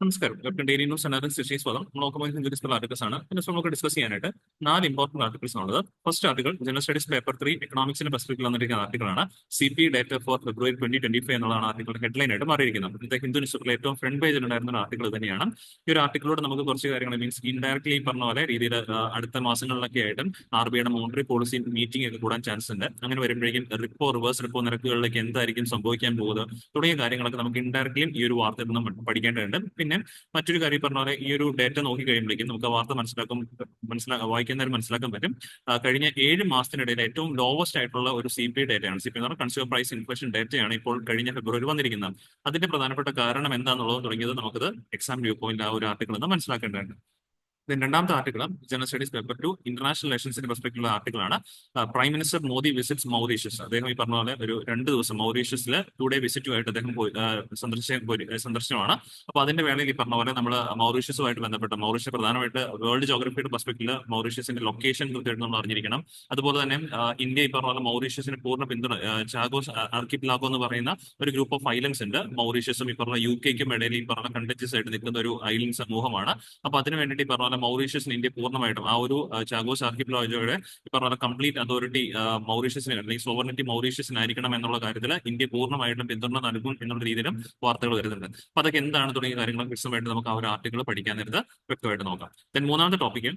നമസ്കാരം. Welcome daily news analysis സ്വാഗതം. നമ്മൾ നോക്കുമ്പോൾ ഇംഗ്ലീഷ് ആർട്ടിക്കിൾസ് ആണ്. പിന്നെ നമുക്ക് ഡിസ്കസ് ചെയ്യാനായിട്ട് 4 ഇമ്പോർട്ടന്റ് ആർട്ടിക്കിൾസ് ആണുള്ളത്. First article general studies paper 3 എക്കണോമിക്സിന്റെ പെർസ്പെക്ടീവിൽ വന്നിരിക്കുന്ന ആർട്ടിക്കിളാണ്. CP ഡേറ്റ ഫോർ ഫെബ്രുവരി 2025 എന്നുള്ളതാണ് ആർട്ടിക്കിളുടെ ഹെഡ്ലൈൻ ആയിട്ട് മാറിയിരിക്കുന്നത്. ഇന്നത്തെ ഹിന്ദു ന്യൂസ് പേപ്പറിൽ ഏറ്റവും ഫ്രണ്ട് പേജിൽ ഉണ്ടായിരുന്ന ഒരു ആർട്ടിക്കിൾ തന്നെയാണ്. ഈ ഒരു ആർട്ടിക്കിളോട് നമുക്ക് കുറച്ച് കാര്യങ്ങൾ മീൻസ് ഇൻഡയറക്ട്ലി ഈ പറഞ്ഞ പോലെ രീതിയിൽ അടുത്ത മാസങ്ങളിലൊക്കെ ആയിട്ടും RBIയുടെ മോണിറ്ററി പോളിസി മീറ്റിംഗ് ഒക്കെ കൂടാൻ ചാൻസ് ഉണ്ട്. അങ്ങനെ വരുമ്പോഴേക്കും റിവേഴ്സ് റിപ്പോ നിരക്കുകളിലേക്ക് എന്തായിരിക്കും സംഭവിക്കാൻ പോകുന്നത് തുടങ്ങിയ കാര്യങ്ങളൊക്കെ നമുക്ക് ഇൻഡയറക്ട്ലിയും ഈ ഒരു വാർത്തയിൽ നിന്ന് പഠിക്കേണ്ടതുണ്ട്. പിന്നെ മറ്റൊരു കാര്യം പറഞ്ഞ പോലെ ഈ ഒരു ഡേറ്റ നോക്കി കഴിയുമ്പോഴേക്കും നമുക്ക് ആ വാർത്ത വായിക്കുന്നവർ മനസ്സിലാക്കാൻ പറ്റും. കഴിഞ്ഞ 7 മാസത്തിനിടയിൽ ഏറ്റവും ലോവസ്റ്റ് ആയിട്ടുള്ള ഒരു CPI ഡേറ്റയാണ്. CPI എന്ന് പറഞ്ഞാൽ കൺസ്യൂമർ പ്രൈസ് ഇൻഫ്ലേഷൻ ഡേറ്റയാണ് ഇപ്പോൾ കഴിഞ്ഞ ഫെബ്രുവരി വന്നിരിക്കുന്നത്. അതിന്റെ പ്രധാനപ്പെട്ട കാരണം എന്താണെന്നുള്ളത് തുടങ്ങിയത് നമുക്കത് എക്സാം വ്യൂ പോയിന്റ് ആ ഒരു ആർട്ടിക്കിൾ നിന്ന് മനസ്സിലാക്കേണ്ടതുണ്ട്. രണ്ടാമത്തെ article general studies paper 2 international റിലേഷൻസിന്റെ പെർസ്പെക്ടീവുള്ള ആർട്ടിക്കിളാണ്. Prime minister Modi visits Mauritius. അദ്ദേഹം ഈ പറഞ്ഞ പോലെ ഒരു 2 ദിവസം മൗറീഷ്യസിൽ 2 ഡേ വിസിറ്റുമായിട്ട് അദ്ദേഹം സന്ദർശനമാണ്. അപ്പൊ അതിന്റെ വേളയിൽ ഈ പറഞ്ഞ പോലെ നമ്മൾ മൗറീഷ്യസുമായിട്ട് ബന്ധപ്പെട്ട മൗറീഷ്യസ് പ്രധാനമായിട്ട് വേൾഡ് ജോഗ്രഫിയുടെ പെർസ്പെക്ടീവിൽ മൗറീഷ്യസിന്റെ ലൊക്കേഷൻ കൃത്യമായിട്ട് നമ്മൾ അറിഞ്ഞിരിക്കണം. അതുപോലെ തന്നെ ഇന്ത്യ ഈ പറഞ്ഞ പോലെ മൗറീഷ്യസിന് പൂർണ്ണ പിന്തുണ ചാഗോസ് ആർക്കിപ്പിലാഗോ എന്ന് പറയുന്ന ഒരു ഗ്രൂപ്പ് ഓഫ് ഐലൻഡ്സ് ഉണ്ട്. മൗറീഷ്യസും ഈ പറഞ്ഞ UK ഇടയിൽ ഈ പറഞ്ഞ കണ്ടഞ്ചസ് ആയിട്ട് നിൽക്കുന്ന ഒരു ഐലൻഡ് സമൂഹമാണ്. അപ്പൊ അതിന് വേണ്ടിയിട്ട് ഈ പറഞ്ഞ മൗറീഷ്യസിന് ഇന്ത്യ പൂർണ്ണമായിട്ടും ആ ഒരു ചാഗോസ് ആർക്കിപ്പിലാഗോയുടെ ഈ പറഞ്ഞ കംപ്ലീറ്റ് അതോറിറ്റി മൗറീഷ്യസിന് അല്ലെങ്കിൽ സോവറിനിറ്റി മൗറീഷ്യസിനായിരിക്കണം എന്നുള്ള കാര്യത്തിൽ ഇന്ത്യ പൂർണ്ണമായിട്ടും പിന്തുണ നൽകും എന്നുള്ള രീതിയിലും വാർത്തകൾ വരുന്നുണ്ട്. അപ്പൊ അതൊക്കെ എന്താണ് തുടങ്ങിയ കാര്യങ്ങൾ വിശദമായിട്ട് നമുക്ക് ആ ഒരു ആർട്ടിക്കിൾ പഠിക്കാൻ നേരത്ത് വ്യക്തമായിട്ട് നോക്കാം. ദെൻ മൂന്നാമത്തെ ടോപ്പിക്ക്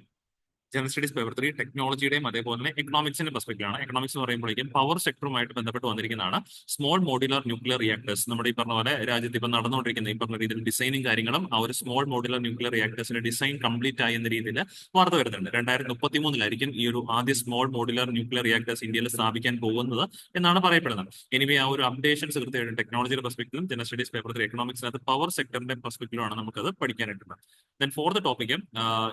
ജനറൽ സ്റ്റഡീസ് പേപ്പർ 3 ടെക്നോളജിയുടെയും അതേപോലെ തന്നെ എക്കണോമിക്സിന്റെ പെർസ്പെക്ടീവാണ്. എക്കണോമിക്സ് എന്ന് പറയുമ്പോഴേക്കും പവർ സെക്ടറുമായിട്ട് ബന്ധപ്പെട്ട് വന്നിരിക്കുന്നതാണ്. സ്മോൾ മോഡുലാർ ന്യൂക്ലിയർ റിയാക്ടേഴ്സ് നമ്മുടെ ഈ പറഞ്ഞ പോലെ രാജ്യത്ത് ഇപ്പം നടന്നുകൊണ്ടിരിക്കുന്ന ഈ പറഞ്ഞ രീതിയിൽ ഡിസൈനും കാര്യങ്ങളും ആ ഒരു സ്മോൾ മോഡുലാർ ന്യൂക്ലിയർ റിയാക്ടേഴ്സിന്റെ ഡിസൈൻ കംപ്ലീറ്റ് ആയി എന്ന രീതിയിൽ വാർത്ത വരുന്നുണ്ട്. 2033 ഈ ഒരു ആദ്യ സ്മോൾ മോഡുലാർ ന്യൂക്ലിയർ റിയാക്ടേഴ്സ് ഇന്ത്യയിൽ സ്ഥാപിക്കാൻ പോകുന്നത് എന്നാണ് പറയപ്പെടുന്നത്. എനിവേ ആ ഒരു അപ്ഡേഷൻസ് കൃത്യമായിട്ട് ടെക്നോളജിയുടെ പെർസ്പെക്ടീവും ജനറൽ സ്റ്റഡീസ് പേപ്പർ 3 എക്കണോമിക്സിനകത്ത് പവർ സെക്ടറിന്റെ പെർസ്പെക്ടീവിലാണ് നമുക്കത് പഠിക്കാനായിട്ടുള്ളത്. ദെൻ ഫോർത്ത് ടോപ്പിക്ക്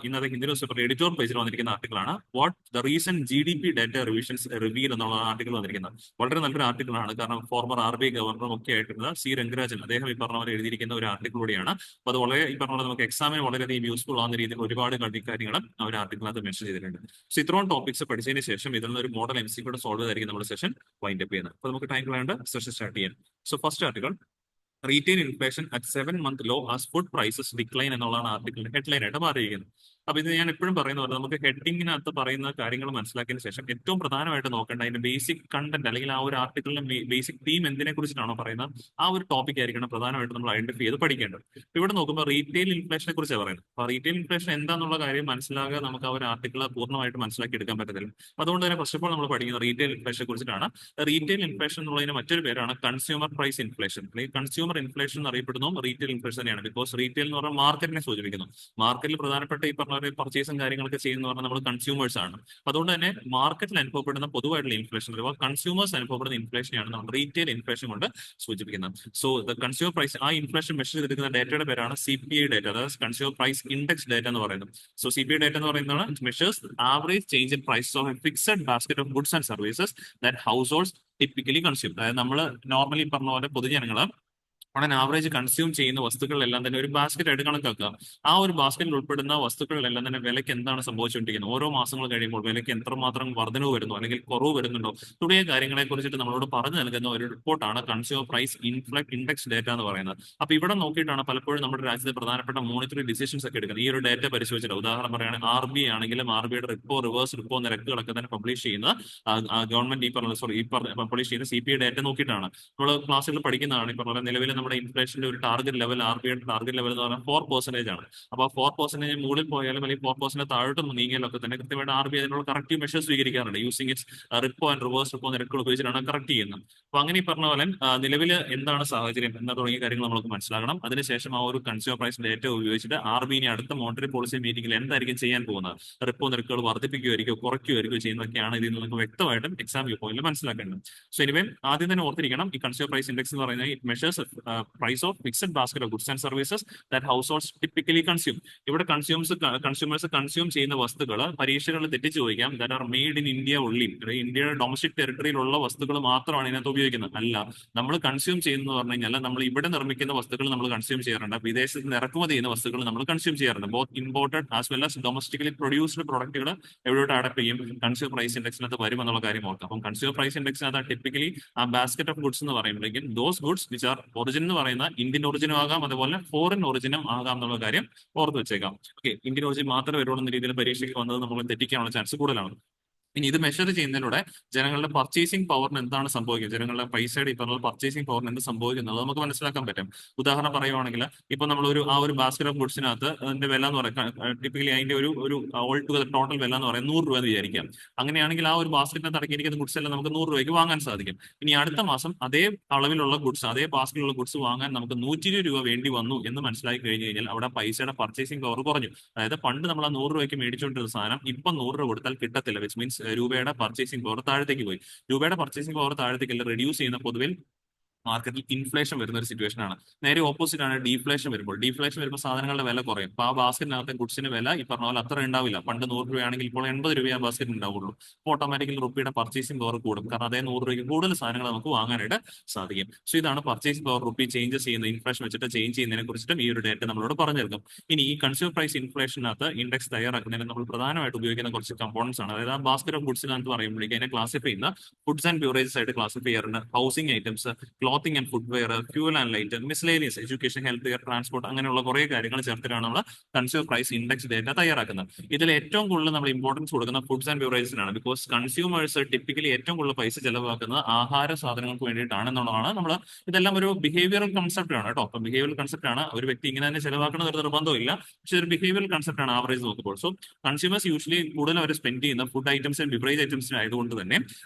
ഇന്നത്തെ ഹിന്ദി ന്യൂസ് പേപ്പർ എഡിറ്റോറിയൽ പേജിൽ വന്നിരിക്കുന്ന ആർട്ടിക്കിളാണ് what the recent GDP data revisions reveal എന്നുള്ള ആർട്ടിക്കിൾ വന്നിരിക്കുന്നത്. വളരെ നല്ലൊരു ആർട്ടിക്കിളാണ്. കാരണം ഫോർമർ RBI ഗവർണറും ഒക്കെ ആയിട്ടുള്ള C രംഗരാജൻ അദ്ദേഹം ഈ പറഞ്ഞ പോലെ എഴുതിയിരിക്കുന്ന ഒരു ആർട്ടിക്കിൾ കൂടിയാണ്. അപ്പൊ അത് വളരെ ഈ പറഞ്ഞ പോലെ നമുക്ക് എക്സാമിന് വളരെയധികം യൂസ്ഫുൾ ആവുന്ന രീതിയിൽ ഒരുപാട് കാര്യങ്ങളും ആ ഒരു ആർട്ടിക്കിളിനകത്ത് മെൻഷൻ ചെയ്തിട്ടുണ്ട്. സോ ഇത്രയും ടോപ്പിക്സ് പഠിച്ചതിന് ശേഷം ഇതിൽ നിന്ന് ഒരു മോഡൽ MCQ സോൾവ് ചെയ്തായിരിക്കും നമ്മുടെ സെഷൻ വൈൻഡ് അപ്പ് ചെയ്യുന്നത്. അപ്പൊ നമുക്ക് ടൈം വേണ്ട സെഷൻ സ്റ്റാർട്ട് ചെയ്യാം. So first article retail inflation at 7-month low as food prices decline എന്നുള്ളതാണ് ആർട്ടിക്കിളിന്റെ ഹെഡ്ലൈൻ ആയിട്ട് മാറിയിരിക്കുന്നത്. അപ്പൊ ഇത് ഞാൻ എപ്പോഴും പറയുന്ന പോലെ നമുക്ക് ഹെഡിങ്ങിനകത്ത് പറയുന്ന കാര്യങ്ങൾ മനസ്സിലാക്കിയതിന് ശേഷം ഏറ്റവും പ്രധാനമായിട്ട് നോക്കേണ്ട അതിന്റെ ബേസിക് കണ്ടന്റ് അല്ലെങ്കിൽ ആ ഒരു ആർട്ടിക്കിളിന്റെ ബേസിക് തീം എന്തിനെ കുറിച്ചിട്ടാണോ പറയുന്നത് ആ ഒരു ടോപ്പിക് ആയിരിക്കണം പ്രധാനമായിട്ട് നമ്മൾ ഐഡന്റിഫൈ ചെയ്ത് പഠിക്കേണ്ടത്. ഇവിടെ നോക്കുമ്പോൾ റീറ്റെയിൽ ഇൻഫ്ലേഷനെ കുറിച്ചാണ് പറയുന്നത്. അപ്പൊ റീറ്റെയിൽ ഇൻഫ്ലേഷൻ എന്താണെന്നുള്ള കാര്യം മനസ്സിലാകാതെ നമുക്ക് ആ ഒരു ആർട്ടിക്കിൾ പൂർണ്ണമായിട്ട് മനസ്സിലാക്കി എടുക്കാൻ പറ്റത്തില്ല. അതുകൊണ്ട് തന്നെ ഫസ്റ്റ് ഓഫ് ഓൾ നമ്മൾ പഠിക്കുന്ന റീറ്റെയിൽ ഇൻഫ്ലേഷനെ കുറിച്ചിട്ടാണ്. റീറ്റെയിൽ ഇൻഫ്ലേഷൻ എന്നുള്ളതിന് മറ്റൊരു പേരാണ് കൺസ്യൂമർ പ്രൈസ് ഇൻഫ്ലേഷൻ. അല്ലെങ്കിൽ കൺസ്യൂമർ ഇൻഫ്ലേഷൻ എന്നറിയപ്പെടുന്നു റീറ്റെയിൽ ഇൻഫ്ലേഷൻ തന്നെയാണ്. ബിക്കോസ് റീറ്റെയിൽ എന്ന് പറഞ്ഞാൽ മാർക്കറ്റിനെ സൂചിപ്പിക്കുന്നു. മാർക്കറ്റിൽ പ്രധാനപ്പെട്ട ഈ പറഞ്ഞ പർച്ചേസും കാര്യങ്ങളൊക്കെ ചെയ്യുന്ന പറഞ്ഞാൽ നമ്മൾ കൺസ്യൂമേഴ്സ് ആണ്. അതുകൊണ്ട് തന്നെ മാർക്കറ്റിൽ അനുഭവപ്പെടുന്ന പൊതുവായിട്ടുള്ള ഇൻഫ്ലേഷൻ അഥവാ കൺസ്യൂമേഴ്സ് അനുഭവപ്പെടുന്ന ഇൻഫ്ലേഷനെയാണ് നമ്മൾ റീറ്റെയിൽ ഇൻഫ്ലേഷൻ കൊണ്ട് സൂചിപ്പിക്കുന്നത്. സോ ദ കൺസ്യൂമർ പ്രൈസ് ആ ഇൻഫ്ലേഷൻ മെഷർ ചെയ്തെടുക്കുന്ന ഡേറ്റയുടെ പേരാണ് CPI ഡേറ്റ, അതായത് കൺസ്യൂമർ പ്രൈസ് ഇൻഡെക്സ് ഡേറ്റ എന്ന് പറയുന്നത്. സോ CPI ഡേറ്റ എന്ന് പറയുന്നത് measures average change in price of a fixed basket of goods and services that households typically consume. അതായത് നമ്മൾ നോർമലി പറഞ്ഞ പോലെ പൊതുജനങ്ങൾ ഓൺ ആവറേജ് കൺസ്യൂം ചെയ്യുന്ന വസ്തുക്കളെല്ലാം തന്നെ ഒരു ബാസ്ക്കറ്റ് ആയിട്ട് കണക്കാക്കുക. ആ ഒരു ബാസ്ക്കറ്റിൽ ഉൾപ്പെടുന്ന വസ്തുക്കളിലെല്ലാം തന്നെ വിലയ്ക്ക് എന്താണ് സംഭവിച്ചുകൊണ്ടിരിക്കുന്നത്, ഓരോ മാസങ്ങൾ കഴിയുമ്പോൾ വിലയ്ക്ക് എത്രമാത്രം വർധനവ് വരുന്നു അല്ലെങ്കിൽ കുറവ് വരുന്നുണ്ടോ തുടങ്ങിയ കാര്യങ്ങളെ കുറിച്ചിട്ട് നമ്മളോട് പറഞ്ഞു നൽകുന്ന ഒരു റിപ്പോർട്ടാണ് കൺസ്യൂമർ പ്രൈസ് ഇൻഡെക്സ് ഡേറ്റ എന്ന് പറയുന്നത്. അപ്പൊ ഇവിടെ നോക്കിയിട്ടാണ് പലപ്പോഴും നമ്മുടെ രാജ്യത്തെ പ്രധാനപ്പെട്ട മോണിറ്ററി ഡിസിഷൻസ് ഒക്കെ എടുക്കുന്നത്. ഈ ഒരു ഡേറ്റ പരിശോധിച്ചിട്ട് ഉദാഹരണം പറയുകയാണെങ്കിൽ RBI ആണെങ്കിലും RBIയുടെ റിവേഴ്സ് റിപ്പോ നിരക്കുകളൊക്കെ തന്നെ പബ്ലിഷ് ചെയ്യുന്ന ഗവൺമെന്റ് പബ്ലിഷ് ചെയ്യുന്ന CPI ഡേറ്റ നോക്കിയിട്ടാണ്. നമ്മൾ ക്ലാസ്സുകൾ പഠിക്കുന്നതാണ്. ഈ പറഞ്ഞ നിലവിൽ നമ്മുടെ ഇൻഫ്ലേഷന്റെ ഒരു ടാർഗറ്റ് ലെവൽ RBIയുടെ ടാർഗറ്റ് ലെവൽ എന്ന് പറഞ്ഞാൽ 4% ആണ്. അപ്പൊ 4% മുകളിൽ പോയാലും അല്ലെങ്കിൽ 4% താഴോട്ട് നീങ്ങിയാലൊക്കെ തന്നെ കൃത്യമായിട്ട് RBI അതിനുള്ള കറക്റ്റീവ് മെഷേഴ്സ് സ്വീകരിക്കാറുണ്ട്. Using its repo and reverse repo നിരക്കുകൾ ഉപയോഗിച്ചിട്ടാണ് കറക്റ്റ് ചെയ്യുന്നത്. അപ്പൊ അങ്ങനെ ഈ പറഞ്ഞ പോലെ നിലവിൽ എന്താണ് സാഹചര്യം എന്ന തുടങ്ങിയ കാര്യങ്ങൾ നമുക്ക് മനസ്സിലാക്കണം. അതിനുശേഷം ആ ഒരു കൺസ്യൂമർ പ്രൈസ് ഡേറ്റ ഉപയോഗിച്ചിട്ട് RBI അടുത്ത മോണിറ്ററി പോളിസി മീറ്റിംഗിൽ എന്തായിരിക്കും ചെയ്യാൻ പോകുന്നത്, റിപ്പോ നിരക്കുകൾ വർദ്ധിപ്പിക്കുകയായിരിക്കും കുറയ്ക്കുകയായിരിക്കും ചെയ്യുന്നതൊക്കെയാണ് ഇതിൽ നമുക്ക് വ്യക്തമായിട്ടും എക്സാം വ്യൂ പോയിന്റിൽ മനസ്സിലാക്കേണ്ടത്. സോ എനിവേ ആദ്യം തന്നെ ഓർത്തിരിക്കണം ഈ കൺസ്യൂമർ പ്രൈസ് ഇൻഡെക്സ് എന്ന് പറയുന്നത് it measures price of fixed basket of goods and services that households typically consume. ഇവിടെ കൺസ്യൂമേഴ്സ് കൺസ്യൂം ചെയ്യുന്ന വസ്തുക്കൾ പരീക്ഷകളിൽ തെറ്റിച്ച് ചോദിക്കാം that are made in India ഉള്ളി, ഇന്ത്യയുടെ ഡൊമസ്റ്റിക് ടെറിട്ടറിയിലുള്ള വസ്തുക്കൾ മാത്രമാണ് ഇതിനകത്ത് ഉപയോഗിക്കുന്നത്. അല്ല, നമ്മൾ കൺസ്യൂം ചെയ്യുന്നത് പറഞ്ഞു കഴിഞ്ഞാൽ നമ്മൾ ഇവിടെ നിർമ്മിക്കുന്ന വസ്തുക്കൾ നമ്മൾ കൺസ്യൂം ചെയ്യാറുണ്ട്, വിദേശത്ത് നിന്ന് ഇറക്കുമതി ചെയ്യുന്ന വസ്തുക്കൾ നമ്മൾ കൺസ്യൂം ചെയ്യാറുണ്ട്. Both imported as well as domestically produced പ്രൊഡക്റ്റുകൾ എവിടെയോട്ട് അഡപ്റ്റ് ചെയ്യും, കൺസ്യൂമർ പ്രൈസ് ഇൻഡെക്സിനകത്ത് വരും എന്നുള്ള കാര്യം ഓർക്കാം. അപ്പം കൺസ്യൂമർ പ്രൈസ് ഇൻഡെക്സിനകത്ത് ടിപ്പിക്കലി ആ ബാസ്ക്കറ്റ് ഓഫ് ഗുഡ്സ് എന്ന് പറയുമ്പോഴേക്കും those goods which are original origin എന്ന് പറയുന്ന ഇന്ത്യൻ ഒറിജിനും ആകാം, അതുപോലെ ഫോറിൻ ഒറിജിനും ആകാം എന്നുള്ള കാര്യം ഓർത്ത് വെച്ചേക്കാം. ഓക്കെ, ഇന്ത്യൻ ഒറിജിൻ മാത്രമേ വരുള്ളൂ എന്ന രീതിയിൽ പരീക്ഷയ്ക്ക് വന്നത് നമ്മൾ തെറ്റിക്കാനുള്ള ചാൻസ് കൂടുതലാണ്. ഇനി ഇത് മെഷർ ചെയ്യുന്നതിലൂടെ ജനങ്ങളുടെ പർച്ചേസിംഗ് പവറിന് എന്താണ് സംഭവിക്കുന്നത്, ജനങ്ങളുടെ പൈസയുടെ ഈ പറഞ്ഞ പർച്ചേസിംഗ് പവറിന് എന്ത് സംഭവിക്കുന്നത് നമുക്ക് മനസ്സിലാക്കാൻ പറ്റും. ഉദാഹരണം പറയുവാണെങ്കിൽ ഇപ്പൊ നമ്മൾ ഒരു ബാസ്കറ്റ് ഓഫ് ഗുഡ്സിനകത്ത് അതിന്റെ വില എന്ന് പറയുന്നത് ടിപ്പിക്കലി അതിന്റെ ഒരു ഓൾ ടുഗദർ ടോട്ടൽ വില എന്ന് പറയുന്നത് 100 രൂപ എന്ന് വിചാരിക്കാം. അങ്ങനെയാണെങ്കിൽ ആ ഒരു ബാസ്കറ്റിനകത്ത് അടക്കിയിരിക്കുന്ന ഗുഡ്സ് എല്ലാം നമുക്ക് 100 രൂപയ്ക്ക് വാങ്ങാൻ സാധിക്കും. ഇനി അടുത്ത മാസം അതേ അളവിലുള്ള ഗുഡ്സ്, അതേ ബാസ്കറ്റിലുള്ള ഗുഡ്സ് വാങ്ങാൻ നമുക്ക് 120 രൂപ വേണ്ടി വന്നു എന്ന് മനസ്സിലാക്കി കഴിഞ്ഞു കഴിഞ്ഞാൽ അവിടെ പൈസയുടെ പർച്ചേസിംഗ് പവർ കുറഞ്ഞു. അതായത് പണ്ട് നമ്മൾ ആ 100 രൂപയ്ക്ക് മേടിച്ചുകൊണ്ടിരുന്ന സാധനം ഇപ്പം 100 രൂപ കൊടുത്താൽ കിട്ടത്തില്ല. വിച്ച് മീൻസ് രൂപയുടെ പർച്ചേസിംഗ് പവർ താഴത്തേക്ക് പോയി. രൂപയുടെ പർച്ചേസിംഗ് പവർ താഴത്തേക്ക് റെഡ്യൂസ് ചെയ്യുന്ന പൊതുവിൽ മാർക്കറ്റിൽ ഇൻഫ്ലേഷൻ വരുന്ന ഒരു സിറ്റുവേഷൻ ആണ്. നേരെ ഓപ്പോസിറ്റ് ആണ് ഡീഫ്ലേഷൻ വരുമ്പോൾ. ഡീഫ്ലേഷൻ വരുമ്പോൾ സാധനങ്ങളുടെ വില കുറയും. അപ്പോൾ ആ ബാസ്കറ്റിനകത്തെ ഗുഡ്സിന് വില ഈ പറഞ്ഞ പോലെ അത്ര ഉണ്ടാവില്ല. പണ്ട് 100 രൂപയാണെങ്കിൽ ഇപ്പോൾ 80 രൂപ ആ ബാസ്കറ്റ് ഉണ്ടാവുള്ളൂ. അപ്പോൾ ഓട്ടോമാറ്റിക്കലി റുപ്പിയുടെ പർച്ചേസിംഗ് പവർ കൂടും. കാരണം അതേ 100 രൂപയ്ക്ക് കൂടുതൽ സാധനങ്ങൾ നമുക്ക് വാങ്ങാനായിട്ട് സാധിക്കും. സോ ഇതാണ് പർച്ചേസിംഗ് പവർ റുപ്പി ചേഞ്ചസ് ചെയ്യുന്ന, ഇൻഫ്ലേഷൻ വെച്ചിട്ട് ചേഞ്ച് ചെയ്യുന്നതിനെ കുറിച്ചിട്ടും ഈ ഒരു ഡേറ്റ നമ്മളോട് പറഞ്ഞിരിക്കും. ഇനി ഈ കൺസ്യൂമർ പ്രൈസ് ഇൻഫ്ലേഷനകത്ത് ഇൻഡെക്സ് തയ്യാറാക്കുന്നതിന് നമ്മൾ പ്രധാനമായിട്ട് ഉപയോഗിക്കുന്ന കുറച്ച് കമ്പോണൻസ് ആണ്. അതായത് ആ ബാസ്കറ്റ് ഓഫ് ഗുഡ്സിനകത്ത് പറയുമ്പോഴേക്കും അതിനെ ക്ലാസിഫൈ ചെയ്യുന്ന ഫുഡ്സ് ആൻഡ് ബ്യൂറേജസ് ആയിട്ട് ക്ലാസിഫൈ ചെയ്യാറുണ്ട്. Housing items, clothing and food fuel and light, miscellaneous, education, health care, transport, അങ്ങനെയുള്ള കുറെ കാര്യങ്ങൾ ചേർത്തിട്ടാണ് നമ്മൾ കൺസ്യൂമർ പ്രൈസ് ഇൻഡെക്സ് ഡേറ്റ തയ്യാറാക്കുന്നത്. ഇതിൽ ഏറ്റവും കൂടുതൽ നമ്മൾ ഇമ്പോർട്ടൻസ് കൊടുക്കുന്ന ഫുഡ്സ് ആൻഡ് ബിവറേജസിനാണ്. ബിക്കോസ് കൺസ്യൂമേഴ്സ് ടിപ്പിക്കലി ഏറ്റവും കൂടുതൽ പൈസ ചെലവാക്കുന്നത് ആഹാര സാധനങ്ങൾക്ക് വേണ്ടിയിട്ടാണെന്നുള്ളതാണ്. നമ്മൾ ഇതെല്ലാം ഒരു ബിഹേവിയറൽ കൺസെപ്റ്റ് ആണ് കേട്ടോ. അപ്പൊ ബിഹേവിയറൽ കൺസെപ്റ്റ് ആണ്. ഒരു വ്യക്തി ഇങ്ങനെ തന്നെ ചെലവാക്കുന്ന ഒരു നിർബന്ധമില്ല, പക്ഷെ ഒരു ബിഹേവിയറൽ കൺസെപ്റ്റ് ആണ് ആവറേജ് നോക്കുമ്പോൾ. സോ കൺസ്യൂമേഴ്സ് യൂഷ്വലി കൂടുതൽ അവർ സ്പെൻഡ് ചെയ്യുന്ന ഫുഡ് ഐറ്റംസിനും ബിവറേജ് ഐറ്റംസിനും ആയതുകൊണ്ട് തന്നെ